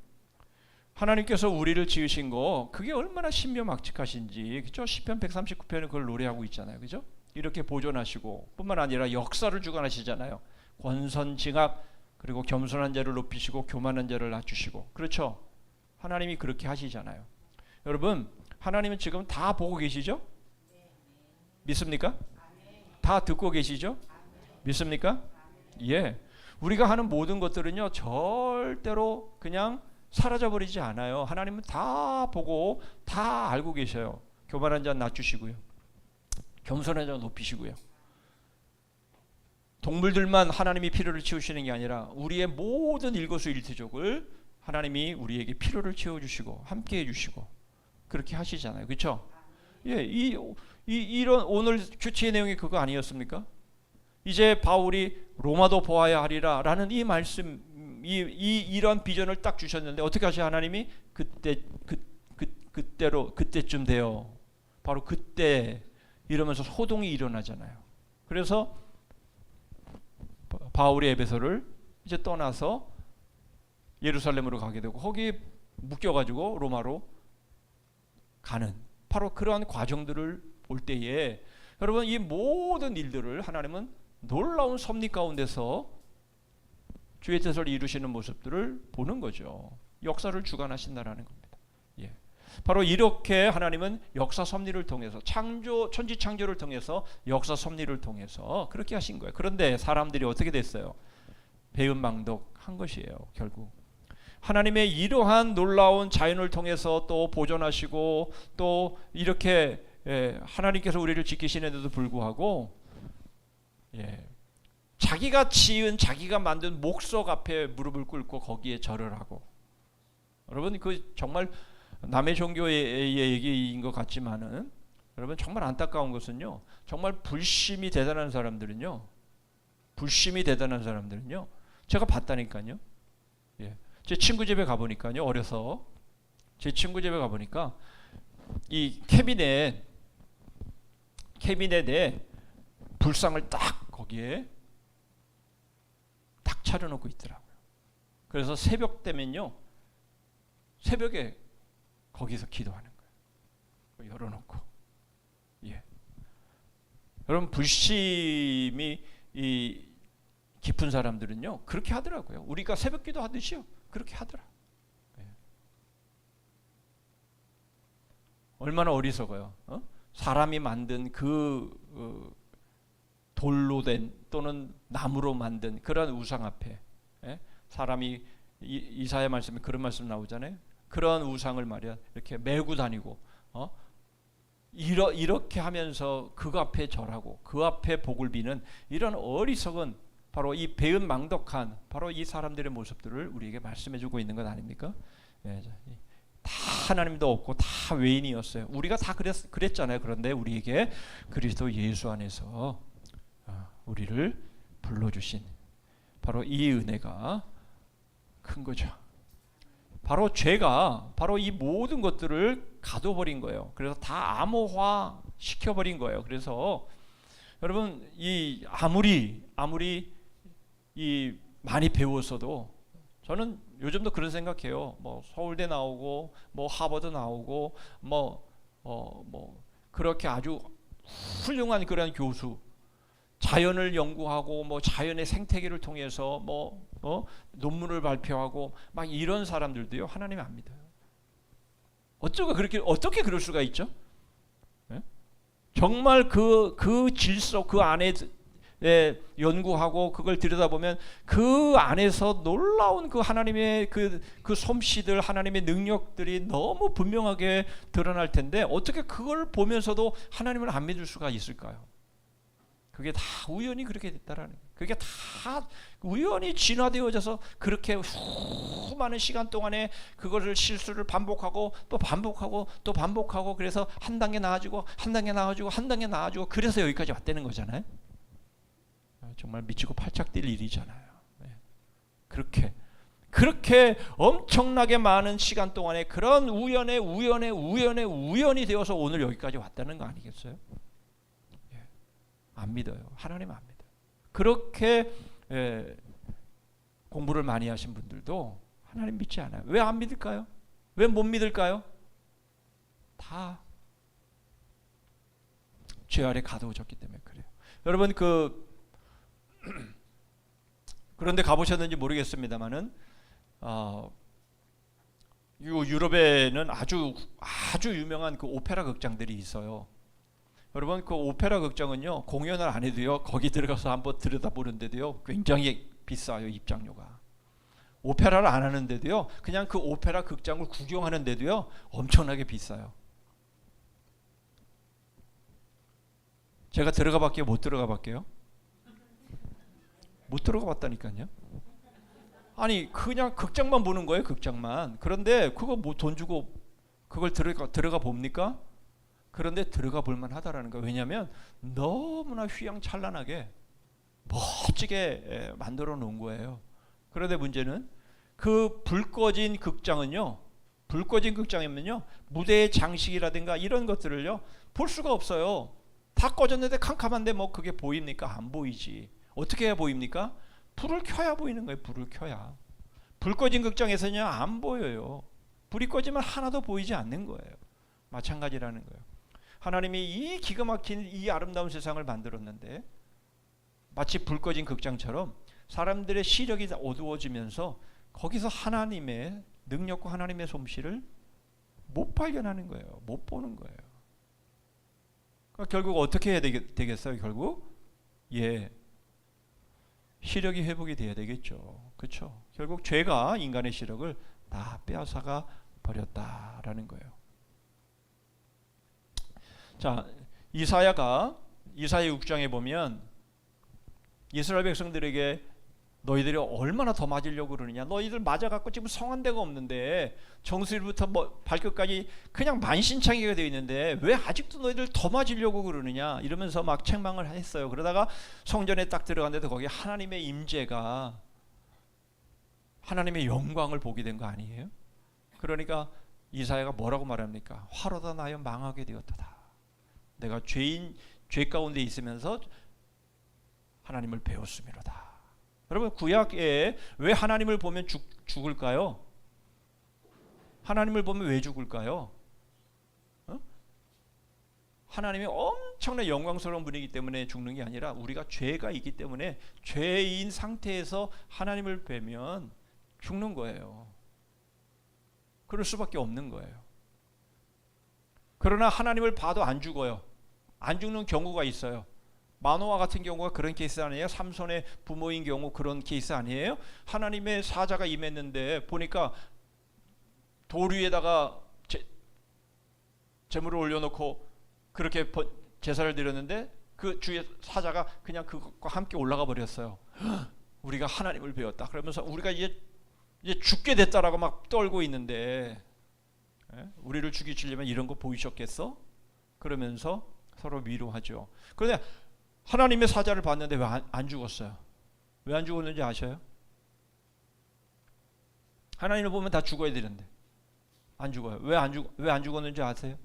하나님께서 우리를 지으신 거 그게 얼마나 신묘막측하신지, 그죠? 시편 139편은 그걸 노래하고 있잖아요, 그죠? 이렇게 보존하시고 뿐만 아니라 역사를 주관하시잖아요. 권선징악, 그리고 겸손한 자를 높이시고 교만한 자를 낮추시고, 그렇죠? 하나님이 그렇게 하시잖아요. 여러분, 하나님은 지금 다 보고 계시죠? 믿습니까? 다 듣고 계시죠? 믿습니까? 예. 우리가 하는 모든 것들은요, 절대로 그냥 사라져버리지 않아요. 하나님은 다 보고 다 알고 계셔요. 교만한 자 낮추시고요, 겸손한 자 높이시고요. 동물들만 하나님이 필요를 채우시는 게 아니라 우리의 모든 일거수일투족을 하나님이 우리에게 필요를 채워주시고 함께해 주시고 그렇게 하시잖아요, 그렇죠? 예, 이런 오늘 주치의 내용이 그거 아니었습니까? 이제 바울이 로마도 보아야 하리라라는 이 말씀, 이런 비전을 딱 주셨는데 어떻게 하셔? 하나님이 그때쯤 돼요. 바로 그때 이러면서 소동이 일어나잖아요. 그래서 바울이 에베소를 이제 떠나서 예루살렘으로 가게 되고 거기 묶여가지고 로마로 가는 바로 그러한 과정들을 볼 때에 여러분 이 모든 일들을 하나님은 놀라운 섭리 가운데서 주의 뜻을 이루시는 모습들을 보는 거죠. 역사를 주관하신다라는 겁니다. 예. 바로 이렇게 하나님은 역사 섭리를 통해서 천지 창조를 통해서 역사 섭리를 통해서 그렇게 하신 거예요. 그런데 사람들이 어떻게 됐어요? 배은망덕한 것이에요. 결국 하나님의 이러한 놀라운 자연을 통해서 또 보존하시고 또 이렇게 하나님께서 우리를 지키시는데도 불구하고 자기가 지은 자기가 만든 목석 앞에 무릎을 꿇고 거기에 절을 하고 여러분 그 정말 남의 종교의 얘기인 것 같지만은 여러분 정말 안타까운 것은요 정말 불심이 대단한 사람들은요 제가 봤다니까요. 제 친구 집에 가보니까요 어려서 제 친구 집에 가보니까 이 캐비넷에 불상을 딱 거기에 딱 차려놓고 있더라고요. 그래서 새벽 되면요 새벽에 거기서 기도하는 거예요. 열어놓고 여러분 불심이 이 깊은 사람들은요 그렇게 하더라고요. 우리가 새벽 기도 하듯이요 그렇게 하더라. 얼마나 어리석어요. 사람이 만든 그 돌로 된 또는 나무로 만든 그런 우상 앞에 사람이 이사야 말씀에 그런 말씀 나오잖아요. 그런 우상을 말이야 이렇게 메고 다니고 이렇게 하면서 그 앞에 절하고 그 앞에 복을 비는 이런 어리석은 바로 이 배은망덕한 바로 이 사람들의 모습들을 우리에게 말씀해주고 있는 것 아닙니까? 다 하나님도 없고 다 외인이었어요. 우리가 다 그랬잖아요. 그런데 우리에게 그리스도 예수 안에서 우리를 불러주신 바로 이 은혜가 큰 거죠. 바로 죄가 바로 이 모든 것들을 가둬버린 거예요. 그래서 다 암호화 시켜버린 거예요. 그래서 여러분 이 아무리 이 많이 배웠어도 저는 요즘도 그런 생각해요. 뭐 서울대 나오고 뭐 하버드 나오고 뭐 그렇게 아주 훌륭한 그런 교수 자연을 연구하고 뭐 자연의 생태계를 통해서 논문을 발표하고 막 이런 사람들도요 하나님 안 믿어요. 어떻게 그럴 수가 있죠? 정말 그 질서 그 안에 연구하고 그걸 들여다보면 그 안에서 놀라운 그 하나님의 그 솜씨들 하나님의 능력들이 너무 분명하게 드러날 텐데 어떻게 그걸 보면서도 하나님을 안 믿을 수가 있을까요? 그게 다 우연히 그렇게 됐다라는 거예요. 그게 다 우연히 진화되어져서 그렇게 수많은 시간 동안에 그거를 실수를 반복하고 또 반복하고 또 반복하고 그래서 한 단계 나아지고 한 단계 나아지고 한 단계 나아지고 그래서 여기까지 왔다는 거잖아요. 정말 미치고 팔짝 뛸 일이잖아요. 그렇게 엄청나게 많은 시간 동안에 그런 우연이 되어서 오늘 여기까지 왔다는 거 아니겠어요? 안 믿어요. 하나님 안 믿어요. 그렇게 공부를 많이 하신 분들도 하나님 믿지 않아요. 왜 안 믿을까요? 왜 못 믿을까요? 다 죄 아래 가두어졌기 때문에 그래요. 여러분 그런데 가보셨는지 모르겠습니다만은 유럽에는 아주 유명한 그 오페라 극장들이 있어요. 여러분 그 오페라 극장은요 공연을 안 해도요 거기 들어가서 한번 들여다보는데도요 굉장히 비싸요. 입장료가. 오페라를 안 하는데도요 그냥 그 오페라 극장을 구경하는데도요 엄청나게 비싸요. 제가 들어가 봤게요? 못 들어가 봤게요? 못 들어가 봤다니까요. 아니 그냥 극장만 보는 거예요. 극장만. 그런데 그거 뭐 돈 주고 그걸 들어가 봅니까? 그런데 들어가 볼만 하다라는 거예요. 왜냐하면 너무나 휘황찬란하게 멋지게 만들어 놓은 거예요. 그런데 문제는 그 불 꺼진 극장은요 무대의 장식이라든가 이런 것들을요 볼 수가 없어요. 다 꺼졌는데 캄캄한데 뭐 그게 보입니까? 안 보이지. 어떻게 해야 보입니까? 불을 켜야 보이는 거예요. 불을 켜야. 불 꺼진 극장에서는 안 보여요. 불이 꺼지면 하나도 보이지 않는 거예요. 마찬가지라는 거예요. 하나님이 이 기가 막힌 이 아름다운 세상을 만들었는데 마치 불 꺼진 극장처럼 사람들의 시력이 어두워지면서 거기서 하나님의 능력과 하나님의 솜씨를 못 발견하는 거예요. 못 보는 거예요. 그러니까 결국 어떻게 해야 되겠어요? 결국 시력이 회복이 돼야 되겠죠. 그렇죠? 결국 죄가 인간의 시력을 다 빼앗아가 버렸다라는 거예요. 자, 이사야 6장에 보면 이스라엘 백성들에게 너희들이 얼마나 더 맞으려고 그러느냐. 너희들 맞아갖고 지금 성한 데가 없는데 정수리부터 발끝까지 그냥 만신창이가 되어 있는데 왜 아직도 너희들 더 맞으려고 그러느냐 이러면서 막 책망을 했어요. 그러다가 성전에 딱 들어갔는데도 거기 하나님의 임재가 하나님의 영광을 보게 된 거 아니에요? 그러니까 이사야가 뭐라고 말합니까? 화로다 나여 망하게 되었다. 내가 죄 가운데 있으면서 하나님을 배웠음이로다. 여러분 구약에 왜 하나님을 보면 죽을까요? 하나님을 보면 왜 죽을까요? 하나님이 엄청난 영광스러운 분이기 때문에 죽는 게 아니라 우리가 죄가 있기 때문에 죄인 상태에서 하나님을 뵈면 죽는 거예요. 그럴 수밖에 없는 거예요. 그러나 하나님을 봐도 안 죽어요. 안 죽는 경우가 있어요. 마노아 같은 경우가 그런 케이스 아니에요? 삼손의 부모인 경우 그런 케이스 아니에요? 하나님의 사자가 임했는데 보니까 돌 위에다가 제물을 올려놓고 그렇게 제사를 드렸는데 그 주위에 사자가 그냥 그것과 함께 올라가 버렸어요. 우리가 하나님을 배웠다. 그러면서 우리가 이제 죽게 됐다라고 막 떨고 있는데 우리를 죽이시려면 이런 거 보이셨겠어? 그러면서 서로 위로하죠. 그런데 하나님의 사자를 봤는데 왜 안 죽었어요? 왜 안 죽었는지 아셔요? 하나님을 보면 다 죽어야 되는데 안 죽어요. 왜 안 죽었는지 아세요?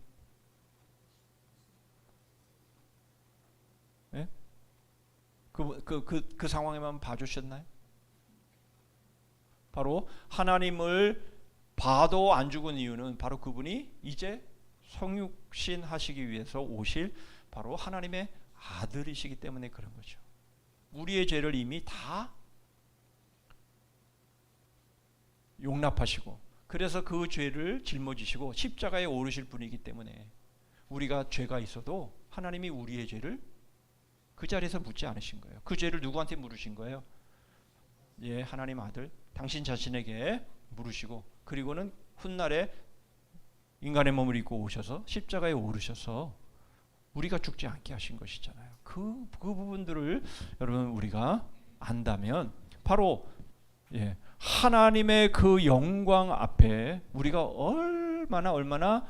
예? 그 상황에만 봐주셨나요? 바로 하나님을 봐도 안 죽은 이유는 바로 그분이 이제 성육신 하시기 위해서 오실 바로 하나님의 아들이시기 때문에 그런 거죠. 우리의 죄를 이미 다 용납하시고 그래서 그 죄를 짊어지시고 십자가에 오르실 분이기 때문에 우리가 죄가 있어도 하나님이 우리의 죄를 그 자리에서 묻지 않으신 거예요. 그 죄를 누구한테 물으신 거예요? 하나님 아들 당신 자신에게 물으시고 그리고는 훗날에 인간의 몸을 입고 오셔서 십자가에 오르셔서 우리가 죽지 않게 하신 것이잖아요. 그 부분들을 여러분 우리가 안다면 바로 하나님의 그 영광 앞에 우리가 얼마나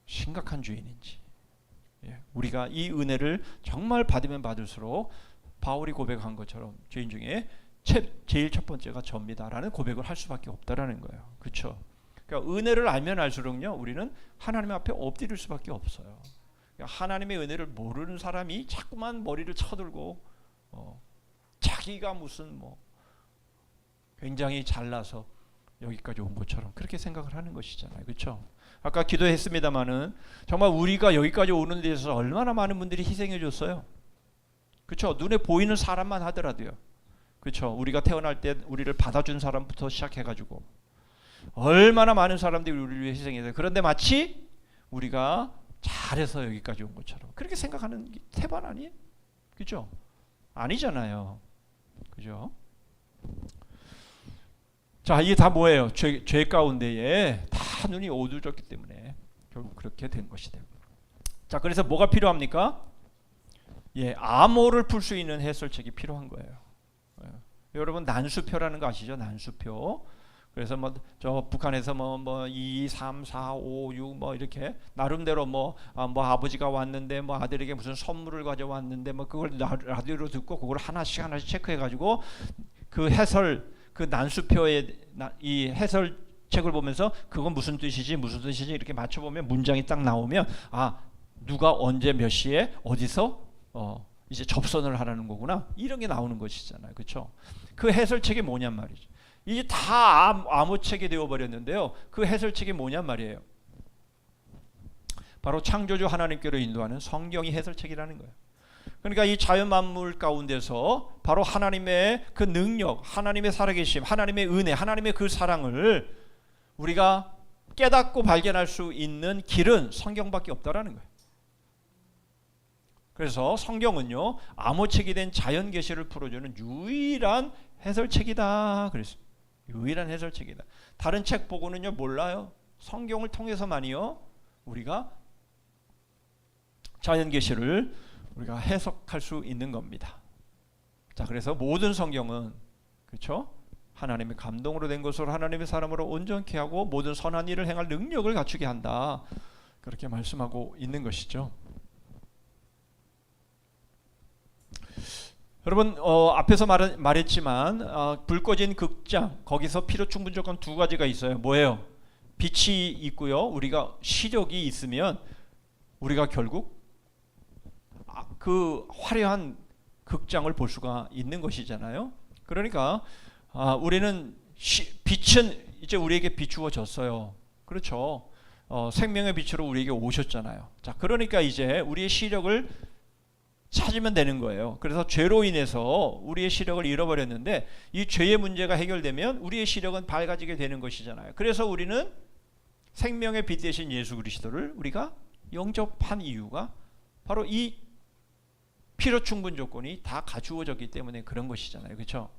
심각한 죄인인지 우리가 이 은혜를 정말 받으면 받을수록 바울이 고백한 것처럼 죄인 중에 제일 첫 번째가 접니다라는 고백을 할 수밖에 없다라는 거예요. 그렇죠? 그러니까 은혜를 알면 알수록요 우리는 하나님 앞에 엎드릴 수밖에 없어요. 하나님의 은혜를 모르는 사람이 자꾸만 머리를 쳐들고 자기가 무슨 굉장히 잘나서 여기까지 온 것처럼 그렇게 생각을 하는 것이잖아요. 그렇죠? 아까 기도했습니다마는 정말 우리가 여기까지 오는 데 있어서 얼마나 많은 분들이 희생해 줬어요. 그렇죠? 눈에 보이는 사람만 하더라도요. 그렇죠? 우리가 태어날 때 우리를 받아준 사람부터 시작해가지고 얼마나 많은 사람들이 우리를 위해 희생해서 그런데 마치 우리가 잘해서 여기까지 온 것처럼 그렇게 생각하는 게 태반 아니에요? 그죠? 아니잖아요. 그죠? 자, 이게 다 뭐예요? 죄 가운데에 다 눈이 어두워졌기 때문에 결국 그렇게 된 것이다. 자, 그래서 뭐가 필요합니까? 암호를 풀 수 있는 해설책이 필요한 거예요. 여러분 난수표라는 거 아시죠? 난수표. 그래서 저 북한에서 2, 3, 4, 5, 6 이렇게 나름대로 아버지가 왔는데 아들에게 무슨 선물을 가져왔는데 그걸 라디오로 듣고 그걸 하나씩 체크해 가지고 그 난수표의 이 해설책을 보면서 그건 무슨 뜻이지 이렇게 맞춰보면 문장이 딱 나오면 누가 언제 몇 시에 어디서 이제 접선을 하라는 거구나. 이런 게 나오는 것이잖아요. 그렇죠? 그 해설책이 뭐냔 말이죠. 이게 다 암호책이 되어버렸는데요. 그 해설책이 뭐냔 말이에요. 바로 창조주 하나님께로 인도하는 성경이 해설책이라는 거예요. 그러니까 이 자연 만물 가운데서 바로 하나님의 그 능력, 하나님의 살아계심, 하나님의 은혜, 하나님의 그 사랑을 우리가 깨닫고 발견할 수 있는 길은 성경밖에 없다라는 거예요. 그래서 성경은요, 암호책이 된 자연 계시를 풀어주는 유일한 해설책이다. 그래서 유일한 해설책이다. 다른 책 보고는요 몰라요. 성경을 통해서만이요 우리가 자연 계시를 우리가 해석할 수 있는 겁니다. 자, 그래서 모든 성경은 그렇죠? 하나님의 감동으로 된 것으로 하나님의 사람으로 온전케 하고 모든 선한 일을 행할 능력을 갖추게 한다. 그렇게 말씀하고 있는 것이죠. 여러분 앞에서 말했지만 불 꺼진 극장 거기서 필요 충분 조건 두 가지가 있어요. 뭐예요? 빛이 있고요. 우리가 시력이 있으면 우리가 결국 그 화려한 극장을 볼 수가 있는 것이잖아요. 그러니까 우리는 빛은 이제 우리에게 비추어졌어요. 그렇죠. 생명의 빛으로 우리에게 오셨잖아요. 자, 그러니까 이제 우리의 시력을 찾으면 되는 거예요. 그래서 죄로 인해서 우리의 시력을 잃어버렸는데 이 죄의 문제가 해결되면 우리의 시력은 밝아지게 되는 것이잖아요. 그래서 우리는 생명의 빛 대신 예수 그리스도를 우리가 영접한 이유가 바로 이 필요 충분 조건이 다 갖추어졌기 때문에 그런 것이잖아요. 그렇죠?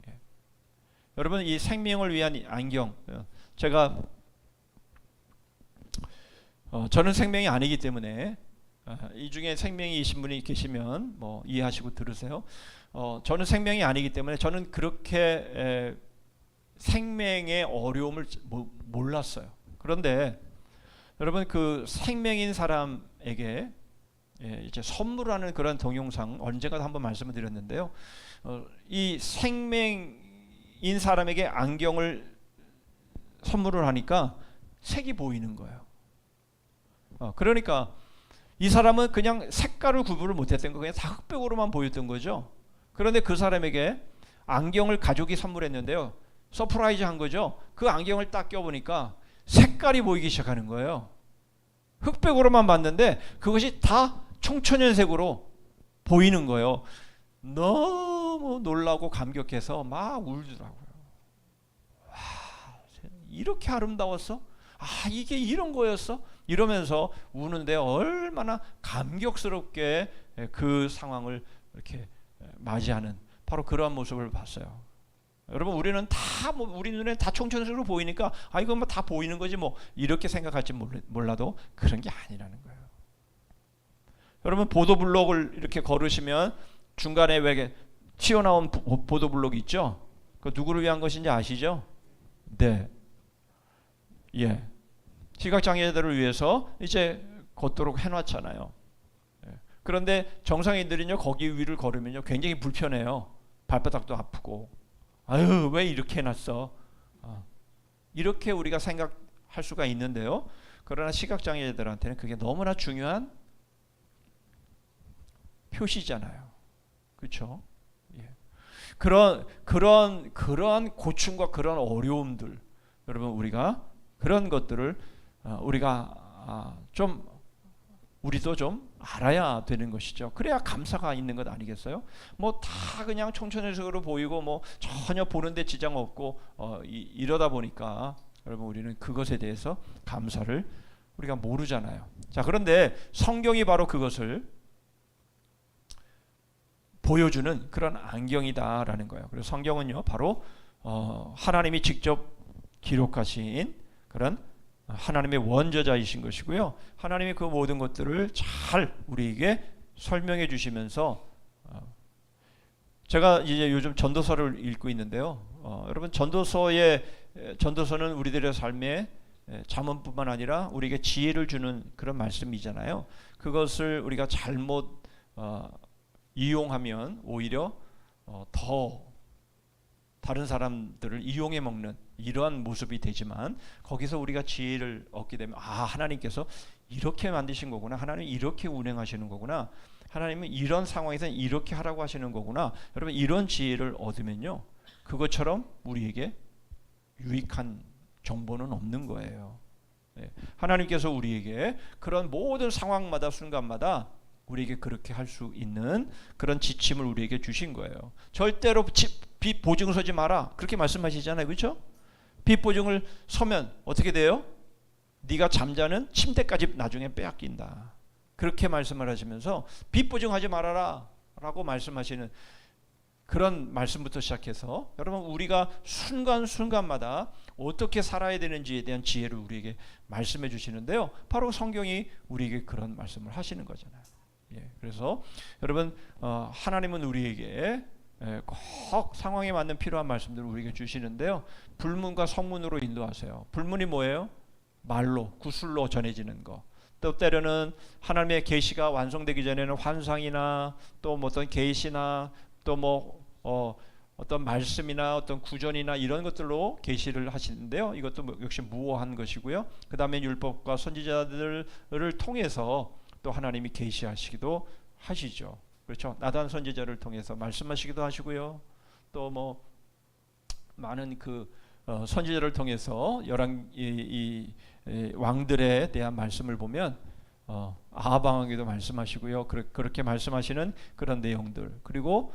예. 여러분 이 생명을 위한 안경 제가 저는 생명이 아니기 때문에 이 중에 생명이신 분이 계시면 뭐 이해하시고 들으세요. 저는 생명이 아니기 때문에 저는 그렇게 생명의 어려움을 몰랐어요. 그런데 여러분 그 생명인 사람에게 이제 선물하는 그런 동영상 언젠가 한번 말씀을 드렸는데요. 이 생명인 사람에게 안경을 선물을 하니까 색이 보이는 거예요. 그러니까 이 사람은 그냥 색깔을 구분을 못했던 거 그냥 다 흑백으로만 보였던 거죠. 그런데 그 사람에게 안경을 가족이 선물했는데요. 서프라이즈 한 거죠. 그 안경을 딱 껴보니까 색깔이 보이기 시작하는 거예요. 흑백으로만 봤는데 그것이 다 청천연색으로 보이는 거예요. 너무 놀라고 감격해서 막 울더라고요. 와, 이렇게 아름다웠어? 이게 이런 거였어? 이러면서 우는데 얼마나 감격스럽게 그 상황을 이렇게 맞이하는 바로 그러한 모습을 봤어요. 여러분 우리는 다 우리 눈에 다 청천색으로 보이니까 이건 뭐 다 보이는 거지 뭐 이렇게 생각할지 몰라도 그런 게 아니라는 거예요. 여러분 보도블록을 이렇게 걸으시면 중간에 왜 튀어나온 보도블록이 있죠? 그 누구를 위한 것인지 아시죠? 네. 예. 시각장애자들을 위해서 이제 걷도록 해놨잖아요. 그런데 정상인들은요 거기 위를 걸으면요 굉장히 불편해요. 발바닥도 아프고 왜 이렇게 해놨어? 이렇게 우리가 생각할 수가 있는데요. 그러나 시각장애자들한테는 그게 너무나 중요한 표시잖아요. 그렇죠? 예. 그런 고충과 그런 어려움들 여러분 우리가 그런 것들을 우리가 우리도 좀 알아야 되는 것이죠. 그래야 감사가 있는 것 아니겠어요? 뭐 다 그냥 청천연색으로 보이고 뭐 전혀 보는데 지장 없고 이러다 보니까 여러분 우리는 그것에 대해서 감사를 우리가 모르잖아요. 자, 그런데 성경이 바로 그것을 보여주는 그런 안경이다라는 거예요. 그래서 성경은요 바로 하나님이 직접 기록하신 그런 하나님의 원저자이신 것이고요. 하나님이 그 모든 것들을 잘 우리에게 설명해 주시면서 제가 이제 요즘 전도서를 읽고 있는데요. 여러분 전도서는 우리들의 삶에 잠언뿐만 아니라 우리에게 지혜를 주는 그런 말씀이잖아요. 그것을 우리가 잘못 이용하면 오히려 더 다른 사람들을 이용해 먹는 이러한 모습이 되지만 거기서 우리가 지혜를 얻게 되면 하나님께서 이렇게 만드신 거구나. 하나님은 이렇게 운행하시는 거구나. 하나님은 이런 상황에서는 이렇게 하라고 하시는 거구나. 여러분 이런 지혜를 얻으면요, 그것처럼 우리에게 유익한 정보는 없는 거예요. 예. 하나님께서 우리에게 그런 모든 상황마다 순간마다 우리에게 그렇게 할 수 있는 그런 지침을 우리에게 주신 거예요. 절대로 빚 보증 서지 마라, 그렇게 말씀하시잖아요. 그렇죠? 빚 보증을 서면 어떻게 돼요? 네가 잠자는 침대까지 나중에 빼앗긴다, 그렇게 말씀을 하시면서 빚 보증하지 말아라 라고 말씀하시는 그런 말씀부터 시작해서 여러분 우리가 순간순간마다 어떻게 살아야 되는지에 대한 지혜를 우리에게 말씀해 주시는데요, 바로 성경이 우리에게 그런 말씀을 하시는 거잖아요. 예, 그래서 여러분 하나님은 우리에게 꼭 상황에 맞는 필요한 말씀들을 우리에게 주시는데요, 불문과 성문으로 인도하세요. 불문이 뭐예요? 말로, 구술로 전해지는 거. 또 때로는 하나님의 계시가 완성되기 전에는 환상이나 또 뭐 어떤 계시나 또 뭐 어떤 말씀이나 어떤 구전이나 이런 것들로 계시를 하시는데요, 이것도 역시 무오한 것이고요. 그 다음에 율법과 선지자들을 통해서 또 하나님이 계시하시기도 하시죠. 그렇죠? 나단 선지자를 통해서 말씀하시기도 하시고요. 또 뭐 많은 그 선지자를 통해서 이 왕들에 대한 말씀을 보면 아하방에게도 말씀하시고요. 그렇게 말씀하시는 그런 내용들, 그리고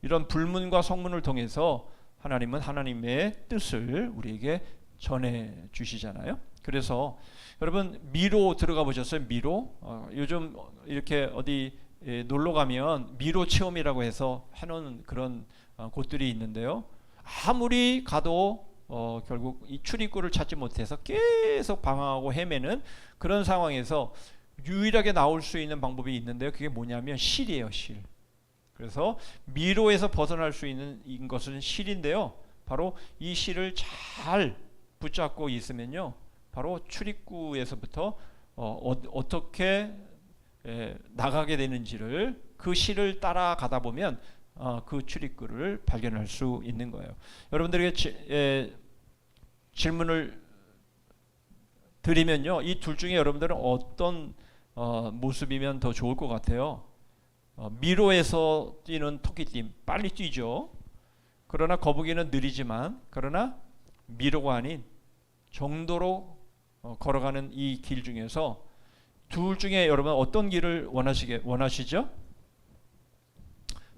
이런 불문과 성문을 통해서 하나님은 하나님의 뜻을 우리에게 전해 주시잖아요. 그래서 여러분 미로 들어가 보셨어요? 미로? 요즘 이렇게 어디 놀러 가면 미로 체험이라고 해서 해놓은 그런 곳들이 있는데요, 아무리 가도 결국 이 출입구를 찾지 못해서 계속 방황하고 헤매는 그런 상황에서 유일하게 나올 수 있는 방법이 있는데요, 그게 뭐냐면 실이에요, 실. 그래서 미로에서 벗어날 수 있는 것은 실인데요, 바로 이 실을 잘 붙잡고 있으면요, 바로 출입구에서부터 어떻게 나가게 되는지를, 그 실을 따라가다 보면 그 출입구를 발견할 수 있는 거예요. 여러분들에게 질문을 드리면요, 이 둘 중에 여러분들은 어떤 모습이면 더 좋을 것 같아요? 미로에서 뛰는 토끼띠 빨리 뛰죠. 그러나 거북이는 느리지만, 그러나 미로가 아닌 정도로 걸어가는 이 길 중에서 둘 중에 여러분 어떤 길을 원하시죠?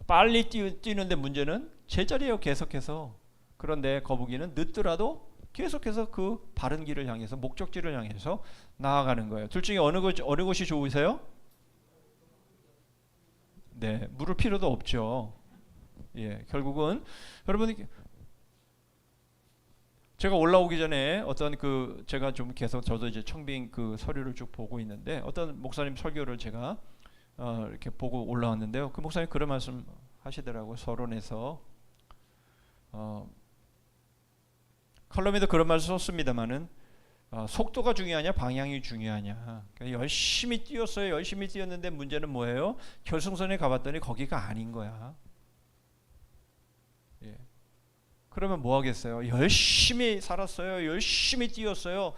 빨리 뛰는데 문제는 제자리에요, 계속해서. 그런데 거북이는 늦더라도 계속해서 그 바른 길을 향해서, 목적지를 향해서 나아가는 거예요. 둘 중에 어느 것이 좋으세요? 네, 물을 필요도 없죠. 예, 결국은 여러분, 제가 올라오기 전에 어떤 제가 좀 계속 저도 이제 청빙 그 서류를 쭉 보고 있는데, 어떤 목사님 설교를 제가 이렇게 보고 올라왔는데요, 그 목사님 그런 말씀 하시더라고요. 서론에서 컬럼에도 그런 말을 썼습니다만은 속도가 중요하냐 방향이 중요하냐. 그러니까 열심히 뛰었어요. 열심히 뛰었는데 문제는 뭐예요? 결승선에 가봤더니 거기가 아닌 거야. 예. 그러면 뭐 하겠어요? 열심히 살았어요. 열심히 뛰었어요.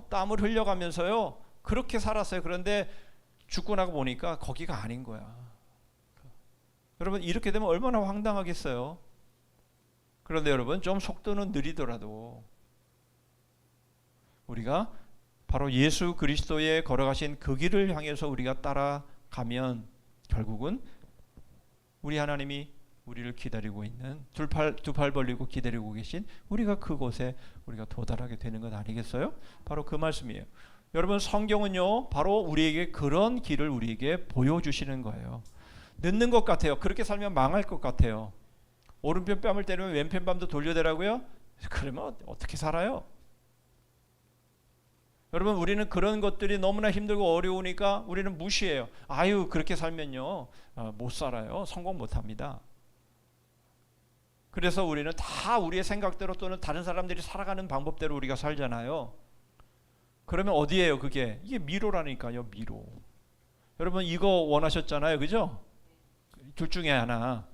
땀을 흘려가면서요. 그렇게 살았어요. 그런데 죽고 나고 보니까 거기가 아닌 거야. 여러분 이렇게 되면 얼마나 황당하겠어요. 그런데 여러분 좀 속도는 느리더라도 우리가 바로 예수 그리스도의 걸어가신 그 길을 향해서 우리가 따라가면 결국은 우리 하나님이 우리를 기다리고 있는, 두 팔 벌리고 기다리고 계신 우리가 그곳에 우리가 도달하게 되는 것 아니겠어요? 바로 그 말씀이에요. 여러분 성경은요 바로 우리에게 그런 길을 우리에게 보여주시는 거예요. 늦는 것 같아요. 그렇게 살면 망할 것 같아요. 오른편 뺨을 때리면 왼편 뺨도 돌려대라고요? 그러면 어떻게 살아요? 여러분 우리는 그런 것들이 너무나 힘들고 어려우니까 우리는 무시해요. 아유 그렇게 살면요 못 살아요. 성공 못합니다. 그래서 우리는 다 우리의 생각대로 또는 다른 사람들이 살아가는 방법대로 우리가 살잖아요. 그러면 어디예요 그게? 이게 미로라니까요. 미로. 여러분 이거 원하셨잖아요. 그죠? 둘 중에 하나.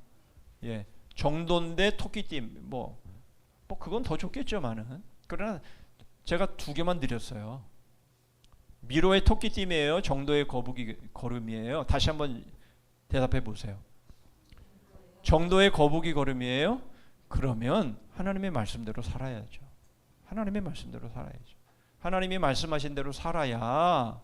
예, 정도인데 토끼띠 뭐 그건 더 좋겠죠만은. 그러나 제가 두 개만 드렸어요. 미로의 토끼띠이에요? 정도의 거북이 걸음이에요? 다시 한번 대답해 보세요. 정도의 거북이 걸음이에요? 그러면 하나님의 말씀대로 살아야죠. 하나님의 말씀대로 살아야죠. 하나님이 말씀하신 대로 살아야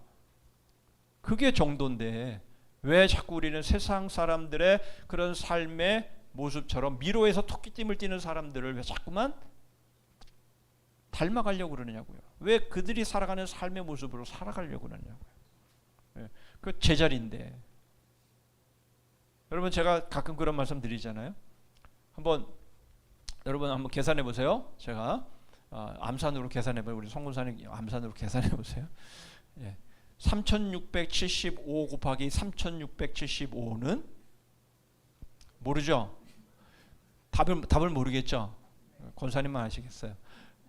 그게 정도인데 왜 자꾸 우리는 세상 사람들의 그런 삶의 모습처럼 미로에서 토끼띠을 띠는 사람들을 왜 자꾸만 닮아가려고 그러느냐고요. 왜 그들이 살아가는 삶의 모습으로 살아가려고 그러느냐고요. 그 제자리인데. 여러분 제가 가끔 그런 말씀 드리잖아요. 여러분 한번 계산해 보세요. 제가 암산으로 계산해 보세요. 우리 송군사님 암산으로 계산해 보세요. 3675 곱하기 3675는 모르죠? 답을 모르겠죠? 권사님만 아시겠어요?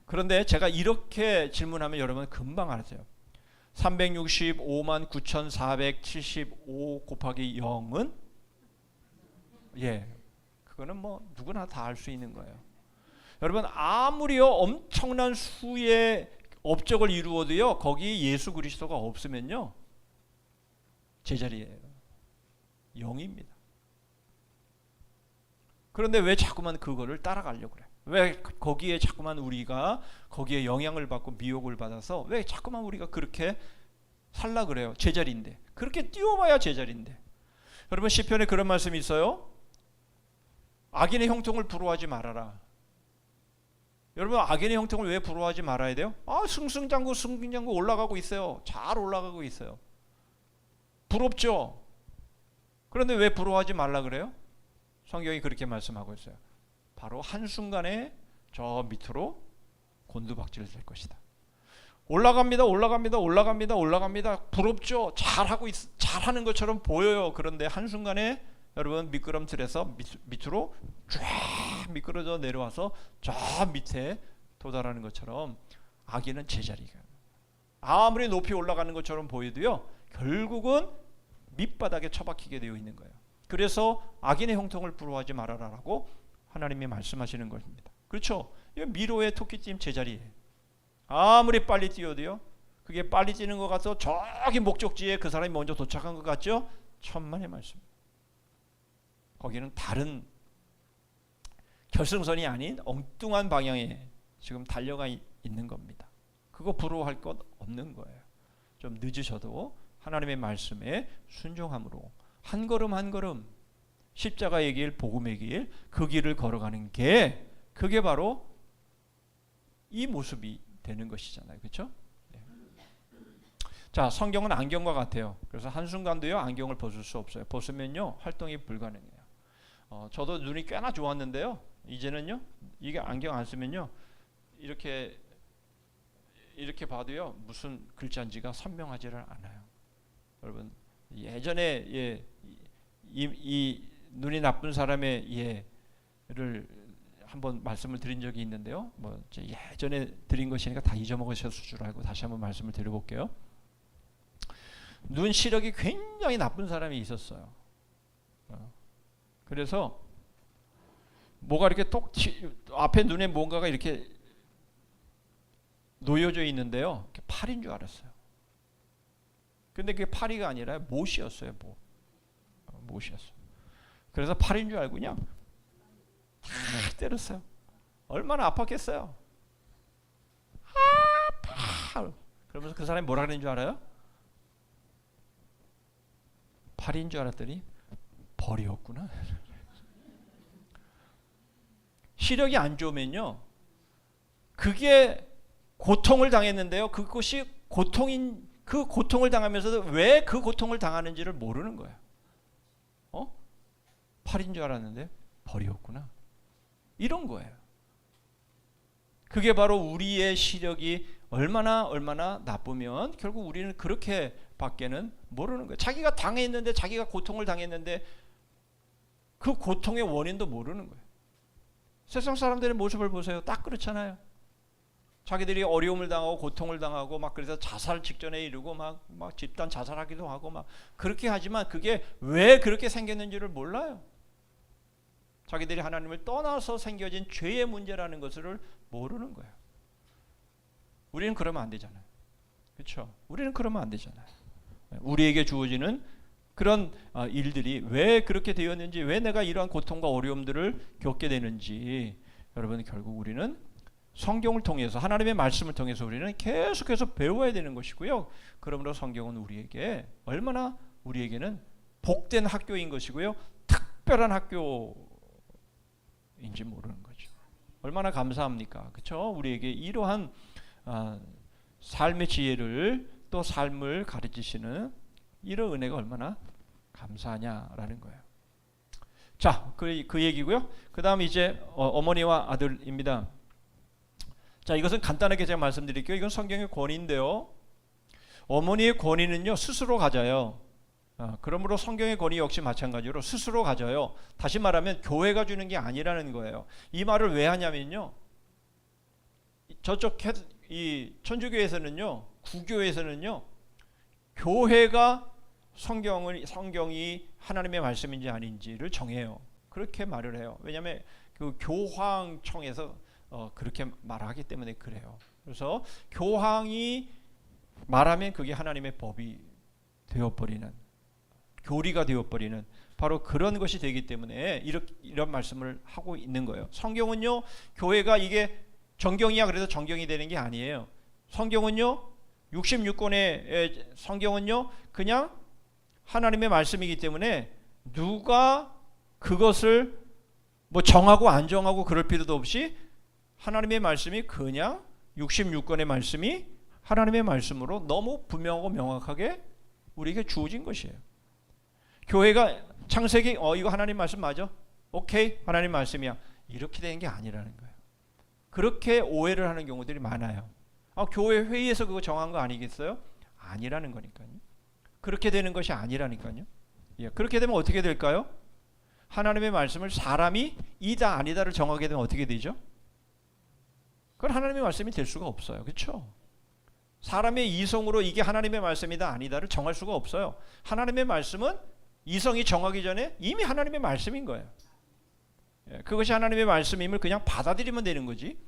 그런데 제가 이렇게 질문하면 여러분 금방 알아요. 365만 9,475 곱하기 0은 그거는 뭐 누구나 다 알 수 있는 거예요. 여러분 아무리요 엄청난 수의 업적을 이루어도요 거기 예수 그리스도가 없으면요 제자리예요. 0입니다. 그런데 왜 자꾸만 그거를 따라가려고 그래? 왜 거기에 자꾸만 우리가 거기에 영향을 받고 미혹을 받아서 왜 자꾸만 우리가 그렇게 살라 그래요? 제자리인데. 그렇게 뛰어봐야 제자리인데. 여러분 시편에 그런 말씀이 있어요. 악인의 형통을 부러워하지 말아라. 여러분 악인의 형통을 왜 부러워하지 말아야 돼요? 승승장구 올라가고 있어요. 잘 올라가고 있어요. 부럽죠? 그런데 왜 부러워하지 말라 그래요? 성경이 그렇게 말씀하고 있어요. 바로 한순간에 저 밑으로 곤두박질 될 것이다. 올라갑니다. 부럽죠? 잘하는 것처럼 보여요. 그런데 한순간에 여러분 미끄럼틀에서 밑으로 쫙 미끄러져 내려와서 저 밑에 도달하는 것처럼 악인은 제자리가 아무리 높이 올라가는 것처럼 보여도요 결국은 밑바닥에 처박히게 되어 있는 거예요. 그래서 악인의 형통을 부러워하지 말아라라고 하나님이 말씀하시는 것입니다. 그렇죠? 이건 미로의 토끼찜 제자리예요. 아무리 빨리 뛰어도요 그게 빨리 뛰는 것 같아서 저기 목적지에 그 사람이 먼저 도착한 것 같죠? 천만의 말씀. 거기는 다른 결승선이 아닌 엉뚱한 방향에 지금 달려가 있는 겁니다. 그거 부러워할 것 없는 거예요. 좀 늦으셔도 하나님의 말씀에 순종함으로 한 걸음 한 걸음 십자가의 길, 복음의 길, 그 길을 걸어가는 게 그게 바로 이 모습이 되는 것이잖아요. 그렇죠? 자, 성경은 안경과 같아요. 그래서 한순간도요 안경을 벗을 수 없어요. 벗으면요 활동이 불가능해요. 저도 눈이 꽤나 좋았는데요. 이제는요 이게 안경 안 쓰면요 이렇게 봐도요 무슨 글자인지가 선명하지를 않아요. 여러분 예전에 이 눈이 나쁜 사람의 예를 한번 말씀을 드린 적이 있는데요. 뭐 예전에 드린 것이니까 다 잊어먹으셨을 줄 알고 다시 한번 말씀을 드려볼게요. 눈 시력이 굉장히 나쁜 사람이 있었어요. 그래서 뭐가 이렇게 앞에 눈에 뭔가가 이렇게 놓여져 있는데요. 팔인 줄 알았어요. 근데 그게 팔이가 아니라 못이었어요. 못이었어요. 그래서 팔인 줄 알고 그냥 때렸어요. 얼마나 아팠겠어요. 아파. 그러면서 그 사람이 뭐라 그랬는 줄 알아요? 팔인 줄 알았더니 벌이었구나. 시력이 안 좋으면요 그게 고통을 당했는데요 그것이 그 고통을 당하면서도 왜 그 고통을 당하는지를 모르는 거예요. 팔인 줄 알았는데 벌이었구나. 이런 거예요. 그게 바로 우리의 시력이 얼마나 나쁘면 결국 우리는 그렇게 밖에는 모르는 거예요. 자기가 당했는데 자기가 고통을 당했는데 그 고통의 원인도 모르는 거예요. 세상 사람들의 모습을 보세요. 딱 그렇잖아요. 자기들이 어려움을 당하고 고통을 당하고 막 그래서 자살 직전에 이르고 막 집단 자살하기도 하고 막 그렇게 하지만 그게 왜 그렇게 생겼는지를 몰라요. 자기들이 하나님을 떠나서 생겨진 죄의 문제라는 것을 모르는 거예요. 우리는 그러면 안 되잖아요. 그렇죠? 우리는 그러면 안 되잖아요. 우리에게 주어지는 그런 일들이 왜 그렇게 되었는지, 왜 내가 이러한 고통과 어려움들을 겪게 되는지, 여러분 결국 우리는 성경을 통해서, 하나님의 말씀을 통해서 우리는 계속해서 배워야 되는 것이고요. 그러므로 성경은 우리에게 얼마나, 우리에게는 복된 학교인 것이고요, 특별한 학교인지 모르는 거죠. 얼마나 감사합니까? 그렇죠? 우리에게 이러한 삶의 지혜를, 또 삶을 가르치시는 이런 은혜가 얼마나 감사하냐라는 거예요. 자, 그 얘기고요. 그 다음 이제 어머니와 아들입니다. 자, 이것은 간단하게 제가 말씀드릴게요. 이건 성경의 권위인데요. 어머니의 권위는요, 스스로 가져요. 그러므로 성경의 권위 역시 마찬가지로 스스로 가져요. 다시 말하면 교회가 주는 게 아니라는 거예요. 이 말을 왜 하냐면요, 저쪽 이 천주교에서는요, 구교에서는요, 교회가 성경이 하나님의 말씀인지 아닌지를 정해요. 그렇게 말을 해요. 왜냐하면 그 교황청에서 그렇게 말하기 때문에 그래요. 그래서 교황이 말하면 그게 하나님의 법이 되어버리는, 교리가 되어버리는 바로 그런 것이 되기 때문에 이런 말씀을 하고 있는 거예요. 성경은요, 교회가 이게 정경이야 그래서 정경이 되는 게 아니에요. 성경은요, 66권의 성경은요, 그냥 하나님의 말씀이기 때문에 누가 그것을 뭐 정하고 안 정하고 그럴 필요도 없이 하나님의 말씀이 그냥 66권의 말씀이 하나님의 말씀으로 너무 분명하고 명확하게 우리에게 주어진 것이에요. 교회가 창세기 이거 하나님 말씀 맞아? 오케이, 하나님 말씀이야. 이렇게 되는 게 아니라는 거예요. 그렇게 오해를 하는 경우들이 많아요. 교회 회의에서 그거 정한 거 아니겠어요? 아니라는 거니까요. 그렇게 되는 것이 아니라니까요. 예, 그렇게 되면 어떻게 될까요? 하나님의 말씀을 사람이 이다 아니다를 정하게 되면 어떻게 되죠? 그건 하나님의 말씀이 될 수가 없어요. 그렇죠? 사람의 이성으로 이게 하나님의 말씀이다 아니다를 정할 수가 없어요. 하나님의 말씀은 이성이 정하기 전에 이미 하나님의 말씀인 거예요. 예, 그것이 하나님의 말씀임을 그냥 받아들이면 되는 거지.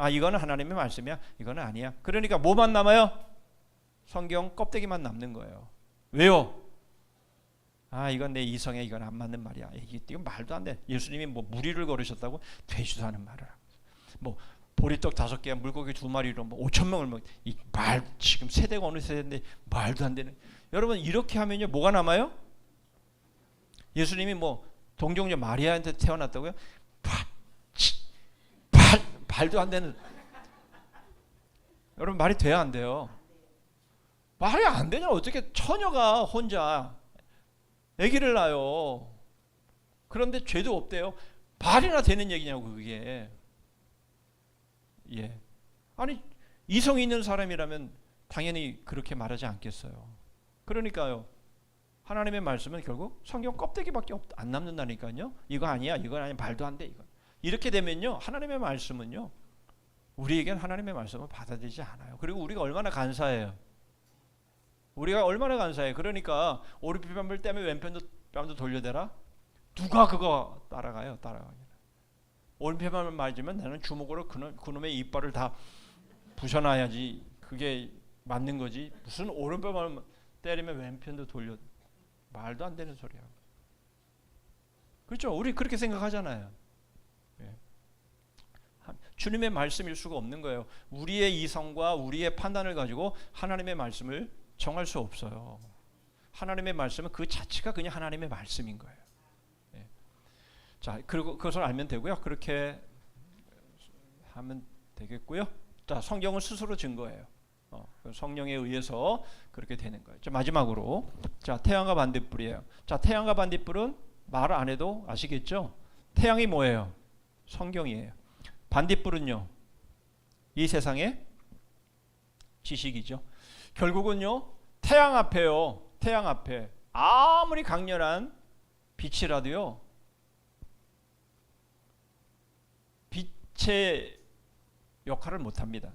이거는 하나님의 말씀이야, 이거는 아니야. 그러니까 뭐만 남아요? 성경 껍데기만 남는 거예요. 왜요? 이건 내 이성에 이건 안 맞는 말이야. 이건 말도 안 돼. 예수님이 뭐 무리를 걸으셨다고 되지도 않은 말을 하고, 뭐 보리떡 5개와 물고기 2마리로 뭐 5,000명을 지금 세대가 어느 세대인데 말도 안 되는. 여러분 이렇게 하면요 뭐가 남아요? 예수님이 뭐 동정녀 마리아한테 태어났다고요? 말도 안 되는. 여러분 말이 돼야 안 돼요? 말이 안 되냐? 어떻게 처녀가 혼자 아기를 낳아요? 그런데 죄도 없대요. 말이나 되는 얘기냐고 그게. 예. 아니 이성이 있는 사람이라면 당연히 그렇게 말하지 않겠어요. 그러니까요. 하나님의 말씀은 결국 성경 껍데기밖에 안 남는다니까요. 이거 아니야, 이건 아니야, 말도 안 돼, 이거. 이렇게 되면요, 하나님의 말씀은요, 우리에겐 하나님의 말씀을 받아들이지 않아요. 그리고 우리가 얼마나 간사해요. 우리가 얼마나 간사해요. 그러니까 오리뼈를 떼면 왼편도 뺨도 돌려대라. 누가 그거 따라가요? 따라가기는. 오른편만 맞으면 나는 주먹으로 그놈의 이빨을 다 부셔놔야지 그게 맞는 거지. 무슨 오른편만 때리면 왼편도 돌려. 말도 안 되는 소리야. 그렇죠? 우리 그렇게 생각하잖아요. 예. 주님의 말씀일 수가 없는 거예요. 우리의 이성과 우리의 판단을 가지고 하나님의 말씀을 정할 수 없어요. 하나님의 말씀은 그 자체가 그냥 하나님의 말씀인 거예요. 예. 자, 그리고 그것을 알면 되고요. 그렇게 하면 되겠고요. 자, 성경은 스스로 증거해요. 성령에 의해서 그렇게 되는 거예요. 자, 마지막으로, 자, 태양과 반딧불이에요. 자, 태양과 반딧불은 말 안 해도 아시겠죠? 태양이 뭐예요? 성경이에요. 반딧불은요, 이 세상의 지식이죠. 결국은요, 태양 앞에요. 태양 앞에 아무리 강렬한 빛이라도요, 빛의 역할을 못합니다.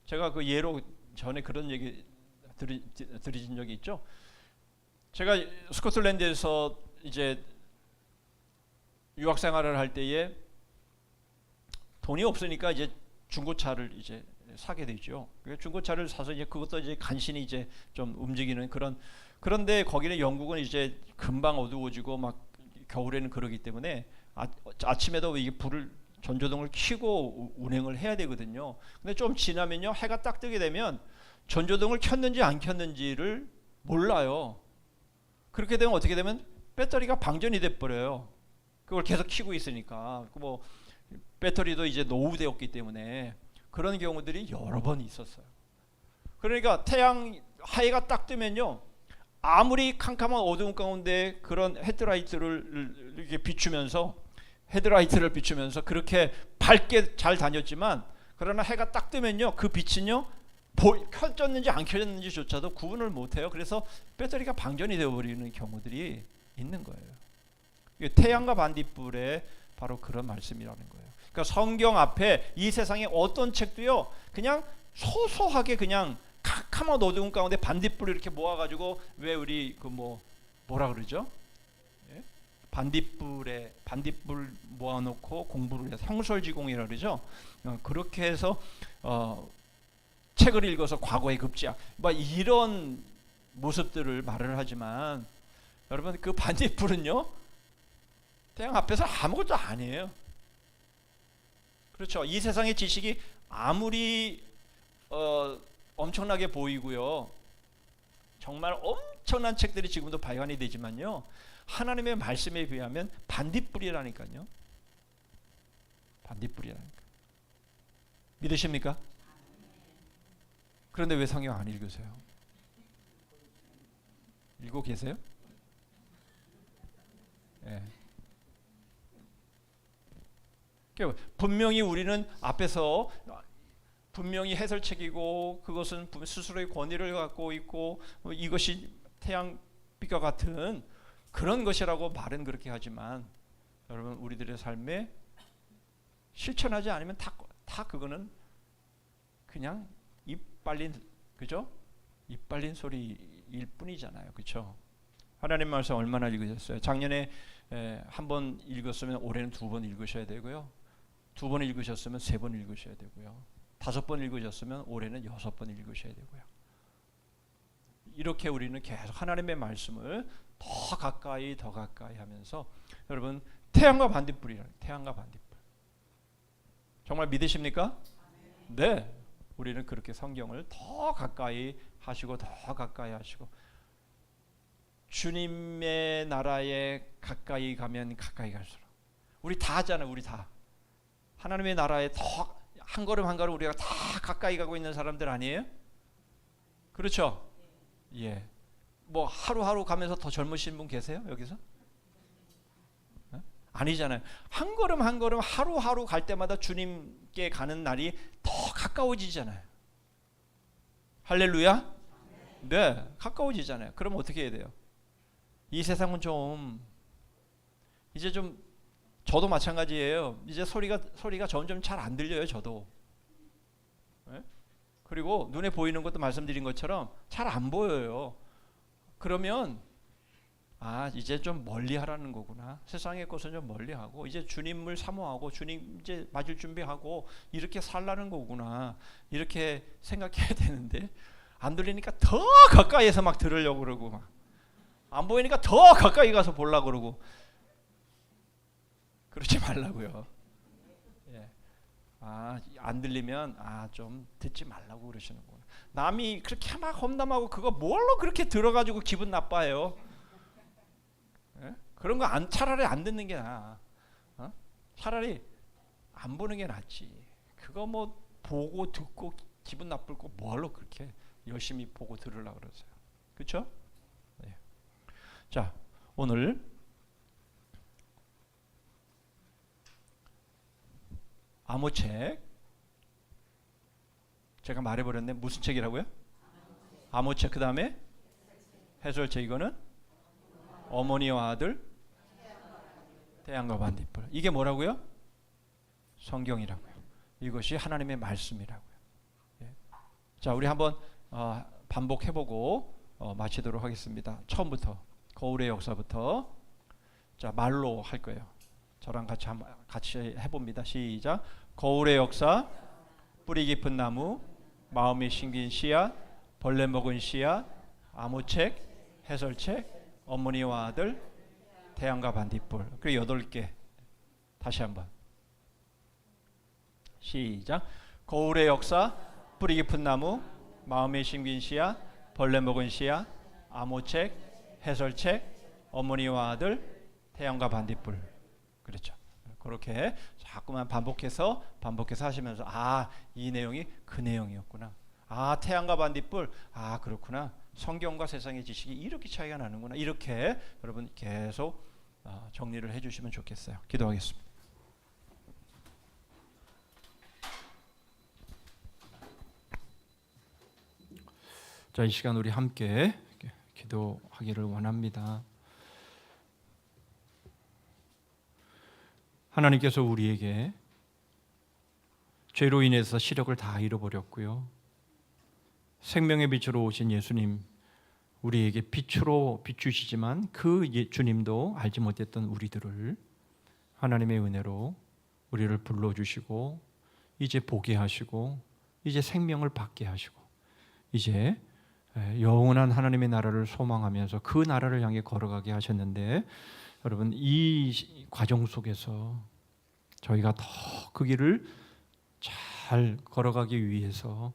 제가 그 예로 전에 그런 얘기 드린 적이 있죠. 제가 스코틀랜드에서 이제 유학 생활을 할 때에 돈이 없으니까 이제 중고차를 이제 사게 되죠. 중고차를 사서 이제 그것도 이제 간신히 이제 좀 움직이는 그런. 그런데 거기는 영국은 이제 금방 어두워지고 막 겨울에는 그러기 때문에 아침에도 이게 전조등을 켜고 운행을 해야 되거든요. 근데 좀 지나면요, 해가 딱 뜨게 되면 전조등을 켰는지 안 켰는지를 몰라요. 그렇게 되면 어떻게 되면 배터리가 방전이 돼 버려요. 그걸 계속 켜고 있으니까. 뭐 배터리도 이제 노후되었기 때문에 그런 경우들이 여러 번 있었어요. 그러니까 해가 딱 뜨면요, 아무리 캄캄한 어두운 가운데 그런 헤드라이트를 이렇게 헤드라이트를 비추면서 그렇게 밝게 잘 다녔지만, 그러나 해가 딱 뜨면요, 그 빛은요 켜졌는지 안 켜졌는지조차도 구분을 못해요. 그래서 배터리가 방전이 되어버리는 경우들이 있는 거예요. 태양과 반딧불의 바로 그런 말씀이라는 거예요. 그러니까 성경 앞에 이 세상에 어떤 책도요, 그냥 소소하게 그냥 캄캄한 어두운 가운데 반딧불을 이렇게 모아가지고, 왜 우리 뭐라 그러죠? 예? 반딧불 모아놓고 공부를 해서 형설지공이라 그러죠. 그렇게 해서 책을 읽어서 과거의 급제약, 뭐 이런 모습들을 말을 하지만, 여러분 그 반딧불은요, 태양 앞에서 아무것도 아니에요. 그렇죠. 이 세상의 지식이 아무리 엄청나게 보이고요, 정말 엄청난 책들이 지금도 발간이 되지만요, 하나님의 말씀에 비하면 반딧불이라니까요. 반딧불이라니까. 믿으십니까? 그런데 왜 성경 안 읽으세요? 읽고 계세요? 예. 분명히 우리는 앞에서 분명히 해설책이고 그것은 스스로의 권위를 갖고 있고 이것이 태양빛과 같은 그런 것이라고 말은 그렇게 하지만, 여러분 우리들의 삶에 실천하지 않으면 다 그거는 그냥 입 빨린, 그죠? 입 빨린 소리일 뿐이잖아요. 그렇죠? 하나님 말씀 얼마나 읽으셨어요? 작년에 한 번 읽었으면 올해는 2번 읽으셔야 되고요. 2번 읽으셨으면 3번 읽으셔야 되고요. 5번 읽으셨으면 올해는 6번 읽으셔야 되고요. 이렇게 우리는 계속 하나님의 말씀을 더 가까이 하면서, 여러분 태양과 반딧불이라는, 태양과 반딧불 정말 믿으십니까? 네. 우리는 그렇게 성경을 더 가까이 하시고 주님의 나라에 가까이 가면 가까이 갈수록, 우리 다 하잖아요. 우리 다 하나님의 나라에 더 한 걸음 한 걸음 우리가 다 가까이 가고 있는 사람들 아니에요? 그렇죠? 예. 뭐 하루하루 가면서 더 젊으신 분 계세요? 여기서? 아니잖아요. 한 걸음 한 걸음 하루하루 갈 때마다 주님께 가는 날이 더 가까워지잖아요. 할렐루야? 네, 가까워지잖아요. 그럼 어떻게 해야 돼요? 이 세상은 이제 저도 마찬가지예요. 이제 소리가 점점 잘 안 들려요. 저도. 네? 그리고 눈에 보이는 것도 말씀드린 것처럼 잘 안 보여요. 그러면 이제 좀 멀리 하라는 거구나. 세상의 것은 좀 멀리 하고 이제 주님을 사모하고 주님 이제 맞을 준비하고 이렇게 살라는 거구나. 이렇게 생각해야 되는데, 안 들리니까 더 가까이에서 막 들으려고 그러고, 막 안 보이니까 더 가까이 가서 보려고 그러고. 그러지 말라고요. 예. 안 들리면 좀 듣지 말라고 그러시는구나. 남이 그렇게 막 험담하고 그거 뭘로 그렇게 들어가지고 기분 나빠요? 예? 그런 거 차라리 안 듣는 게 나아. 차라리 안 보는 게 낫지. 그거 뭐 보고 듣고 기분 나쁠 거 뭘로 그렇게 열심히 보고 들으려고 그러세요? 그렇죠? 네. 자, 오늘 아모책, 제가 말해버렸네. 무슨 책이라고요? 아모책. 그 다음에 해설책. 이거는 어머니와 아들, 태양과 반딧불. 이게 뭐라고요? 성경이라고요. 이것이 하나님의 말씀이라고요. 예. 자, 우리 한번 반복해보고 마치도록 하겠습니다. 처음부터, 거울의 역사부터. 자, 말로 할 거예요. 저랑 같이 해봅니다. 시작. 거울의 역사, 뿌리 깊은 나무, 마음에 심긴 씨앗, 벌레 먹은 씨앗, 아무책, 해설책, 어머니와 아들, 태양과 반딧불. 그리고 8개. 다시 한번 시작. 거울의 역사, 뿌리 깊은 나무, 마음에 심긴 씨앗, 벌레 먹은 씨앗, 아모책, 해설책, 어머니와 아들, 태양과 반딧불. 그렇죠. 그렇게 자꾸만 반복해서 하시면서 이 내용이 그 내용이었구나. 태양과 반딧불. 그렇구나. 성경과 세상의 지식이 이렇게 차이가 나는구나. 이렇게 여러분 계속 정리를 해주시면 좋겠어요. 기도하겠습니다. 자, 이 시간 우리 함께 기도하기를 원합니다. 하나님께서 우리에게 죄로 인해서 시력을 다 잃어버렸고요. 생명의 빛으로 오신 예수님, 우리에게 빛으로 비추시지만 그 주님도 알지 못했던 우리들을 하나님의 은혜로 우리를 불러주시고 이제 보게 하시고 이제 생명을 받게 하시고 이제 영원한 하나님의 나라를 소망하면서 그 나라를 향해 걸어가게 하셨는데, 여러분 이 과정 속에서 저희가 더 그 길을 잘 걸어가기 위해서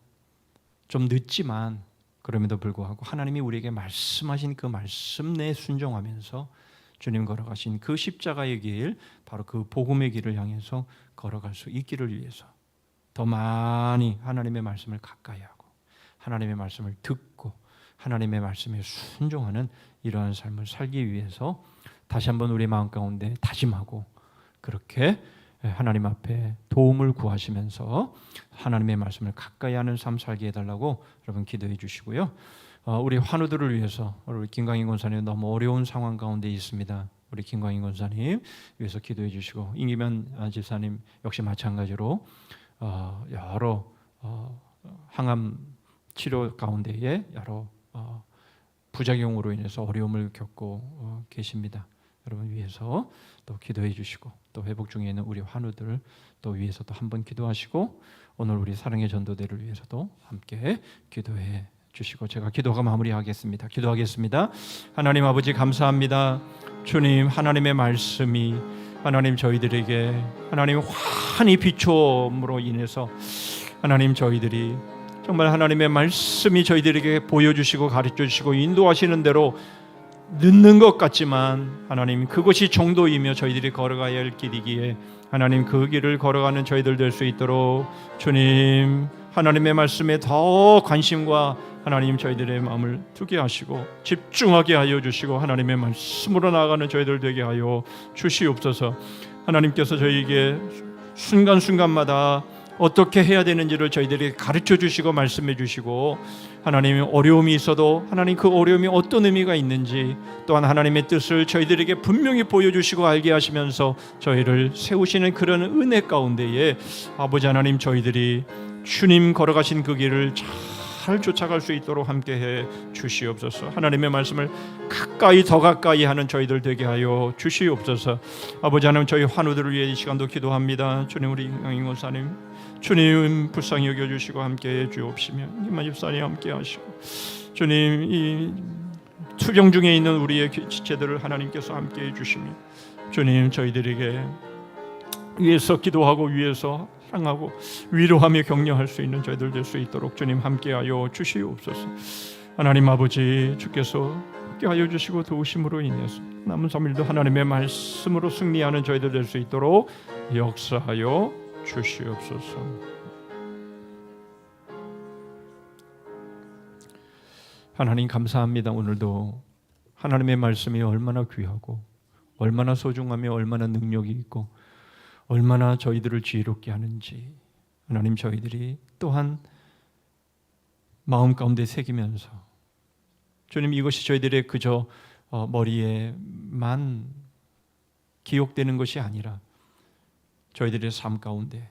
좀 늦지만 그럼에도 불구하고 하나님이 우리에게 말씀하신 그 말씀 내에 순종하면서 주님 걸어가신 그 십자가의 길, 바로 그 복음의 길을 향해서 걸어갈 수 있기를 위해서 더 많이 하나님의 말씀을 가까이 하고 하나님의 말씀을 듣고 하나님의 말씀에 순종하는 이러한 삶을 살기 위해서 다시 한번 우리 마음 가운데 다짐하고 그렇게 하나님 앞에 도움을 구하시면서 하나님의 말씀을 가까이 하는 삶 살게 해달라고 여러분 기도해 주시고요. 우리 환우들을 위해서 우리 김광인 권사님 너무 어려운 상황 가운데 있습니다. 우리 김광인 권사님 위해서 기도해 주시고, 임기면 집사님 역시 마찬가지로 여러 항암 치료 가운데에 여러 부작용으로 인해서 어려움을 겪고 계십니다. 여러분 위해서 또 기도해 주시고, 또 회복 중에 있는 우리 환우들 또 위해서 또 한번 기도하시고, 오늘 우리 사랑의 전도대를 위해서도 함께 기도해 주시고, 제가 기도가 마무리하겠습니다. 기도하겠습니다. 하나님 아버지 감사합니다. 주님, 하나님의 말씀이 하나님 저희들에게 하나님 환히 비추음으로 인해서 하나님 저희들이 정말 하나님의 말씀이 저희들에게 보여주시고 가르쳐주시고 인도하시는 대로 늦는 것 같지만 하나님 그것이 정도이며 저희들이 걸어가야 할 길이기에 하나님 그 길을 걸어가는 저희들 될 수 있도록 주님 하나님의 말씀에 더 관심과 하나님 저희들의 마음을 두게 하시고 집중하게 하여 주시고 하나님의 말씀으로 나아가는 저희들 되게 하여 주시옵소서. 하나님께서 저희에게 순간순간마다 어떻게 해야 되는지를 저희들에게 가르쳐 주시고 말씀해 주시고, 하나님의 어려움이 있어도 하나님 그 어려움이 어떤 의미가 있는지 또한 하나님의 뜻을 저희들에게 분명히 보여주시고 알게 하시면서 저희를 세우시는 그런 은혜 가운데에 아버지 하나님 저희들이 주님 걸어가신 그 길을 잘 쫓아갈 수 있도록 함께해 주시옵소서. 하나님의 말씀을 가까이 더 가까이 하는 저희들 되게 하여 주시옵소서. 아버지 하나님 저희 환우들을 위해 이 시간도 기도합니다. 주님 우리 김광인 권사님 주님 불쌍히 여겨주시고 함께해 주옵시며 김만 집사님 함께하시고 주님 이 투병 중에 있는 우리의 지체들을 하나님께서 함께해 주시며 주님 저희들에게 위에서 기도하고 위에서 사랑하고 위로하며 격려할 수 있는 저희들 될 수 있도록 주님 함께하여 주시옵소서. 하나님 아버지 주께서 함께하여 주시고 도우심으로 인해서 남은 3일도 하나님의 말씀으로 승리하는 저희들 될 수 있도록 역사하여 주시옵소서. 하나님 감사합니다. 오늘도 하나님의 말씀이 얼마나 귀하고 얼마나 소중하며 얼마나 능력이 있고 얼마나 저희들을 지혜롭게 하는지 하나님 저희들이 또한 마음 가운데 새기면서 주님 이것이 저희들의 그저 머리에만 기억되는 것이 아니라 저희들의 삶 가운데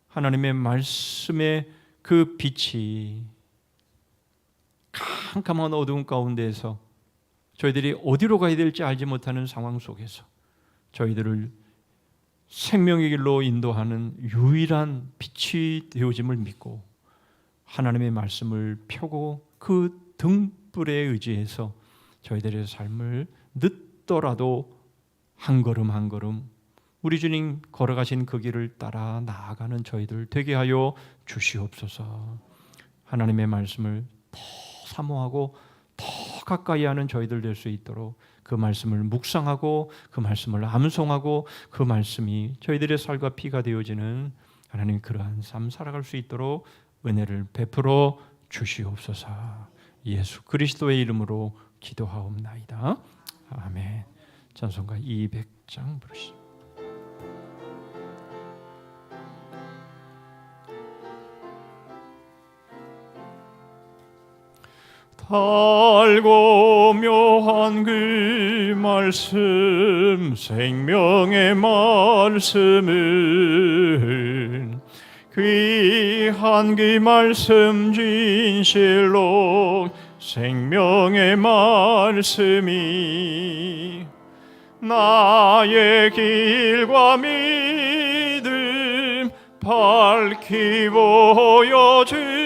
하나님의 말씀의 그 빛이 캄캄한 어두운 가운데에서 저희들이 어디로 가야 될지 알지 못하는 상황 속에서 저희들을 생명의 길로 인도하는 유일한 빛이 되어짐을 믿고 하나님의 말씀을 펴고 그 등불에 의지해서 저희들의 삶을 늦더라도 한 걸음 한 걸음 우리 주님 걸어가신 그 길을 따라 나아가는 저희들 되게 하여 주시옵소서. 하나님의 말씀을 더 사모하고 더 가까이 하는 저희들 될 수 있도록 그 말씀을 묵상하고 그 말씀을 암송하고 그 말씀이 저희들의 살과 피가 되어지는 하나님 그러한 삶 살아갈 수 있도록 은혜를 베풀어 주시옵소서. 예수 그리스도의 이름으로 기도하옵나이다. 아멘. 찬송가 200장 부르시죠. 달고 묘한 그 말씀 생명의 말씀은 귀한 그 말씀 진실로 생명의 말씀이 나의 길과 믿음 밝히 보여주니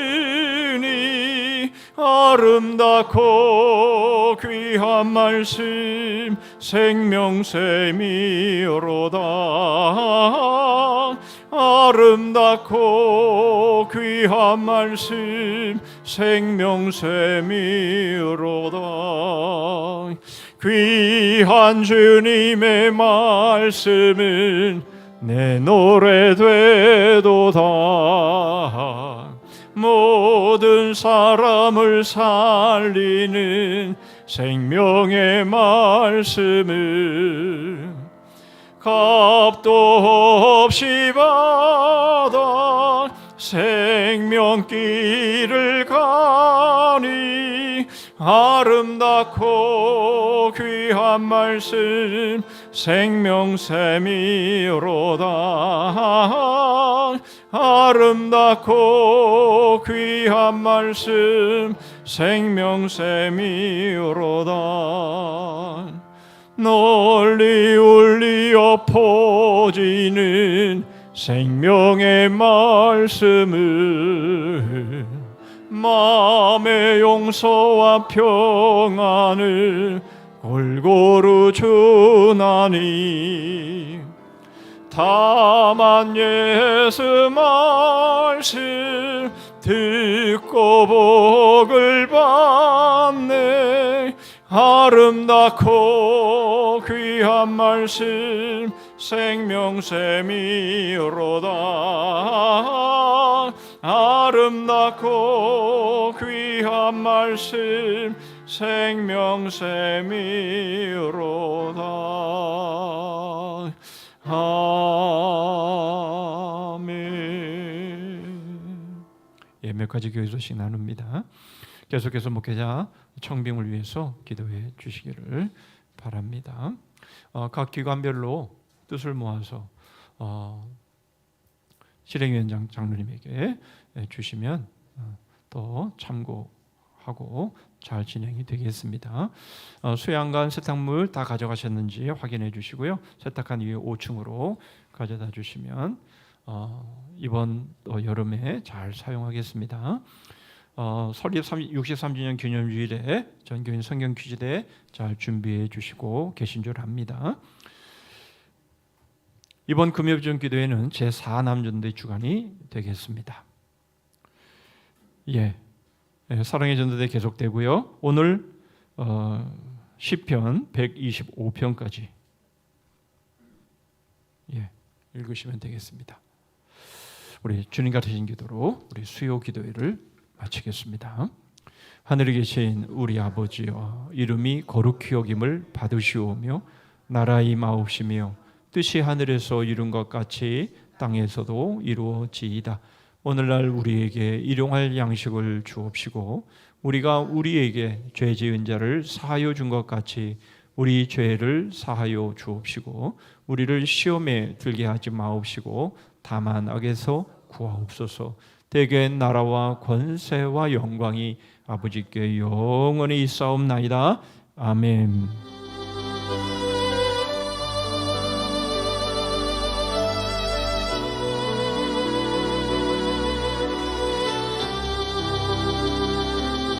아름답고 귀한 말씀 생명샘이로다. 아름답고 귀한 말씀 생명샘이로다. 귀한 주님의 말씀은 내 노래 되도다. 모든 사람을 살리는 생명의 말씀을 값도 없이 받아 생명길을 가니 아름답고 귀한 말씀 생명샘이로다. 아름답고 귀한 말씀 생명샘이로다. 널리 울리어 퍼지는 생명의 말씀을 마음의 용서와 평안을 골고루 주나니 다만 예수 말씀 듣고 복을 받네. 아름답고 귀한 말씀 생명샘이로다. 아름답고 귀한 말씀 생명샘이로다. 아멘. 예, 몇 가지 교회 소식 나눕니다. 계속해서 목회자 청빙을 위해서 기도해 주시기를 바랍니다. 각 기관별로 뜻을 모아서 실행위원장 장로님에게 주시면 또 참고하고 잘 진행이 되겠습니다. 수양관 세탁물 다 가져가셨는지 확인해 주시고요. 세탁한 이후에 5층으로 가져다 주시면 이번 여름에 잘 사용하겠습니다. 설립 63주년 기념주일에 전교인 성경 퀴즈대 잘 준비해 주시고 계신 줄 압니다. 이번 금요일전 기도회는 제4남전도의 주간이 되겠습니다. 사랑의 전도대 계속되고요. 오늘 시편 125편까지 읽으시면 되겠습니다. 우리 주님 같으신 기도로 우리 수요 기도회를 마치겠습니다. 하늘에 계신 우리 아버지여, 이름이 거룩히 여김을 받으시오며 나라 임하옵시며 뜻이 하늘에서 이룬 것 같이 땅에서도 이루어지이다. 오늘날 우리에게 일용할 양식을 주옵시고 우리가 우리에게 죄 지은 자를 사하여 준 것 같이 우리 죄를 사하여 주옵시고 우리를 시험에 들게 하지 마옵시고 다만 악에서 구하옵소서. 대개 나라와 권세와 영광이 아버지께 영원히 있사옵나이다. 아멘.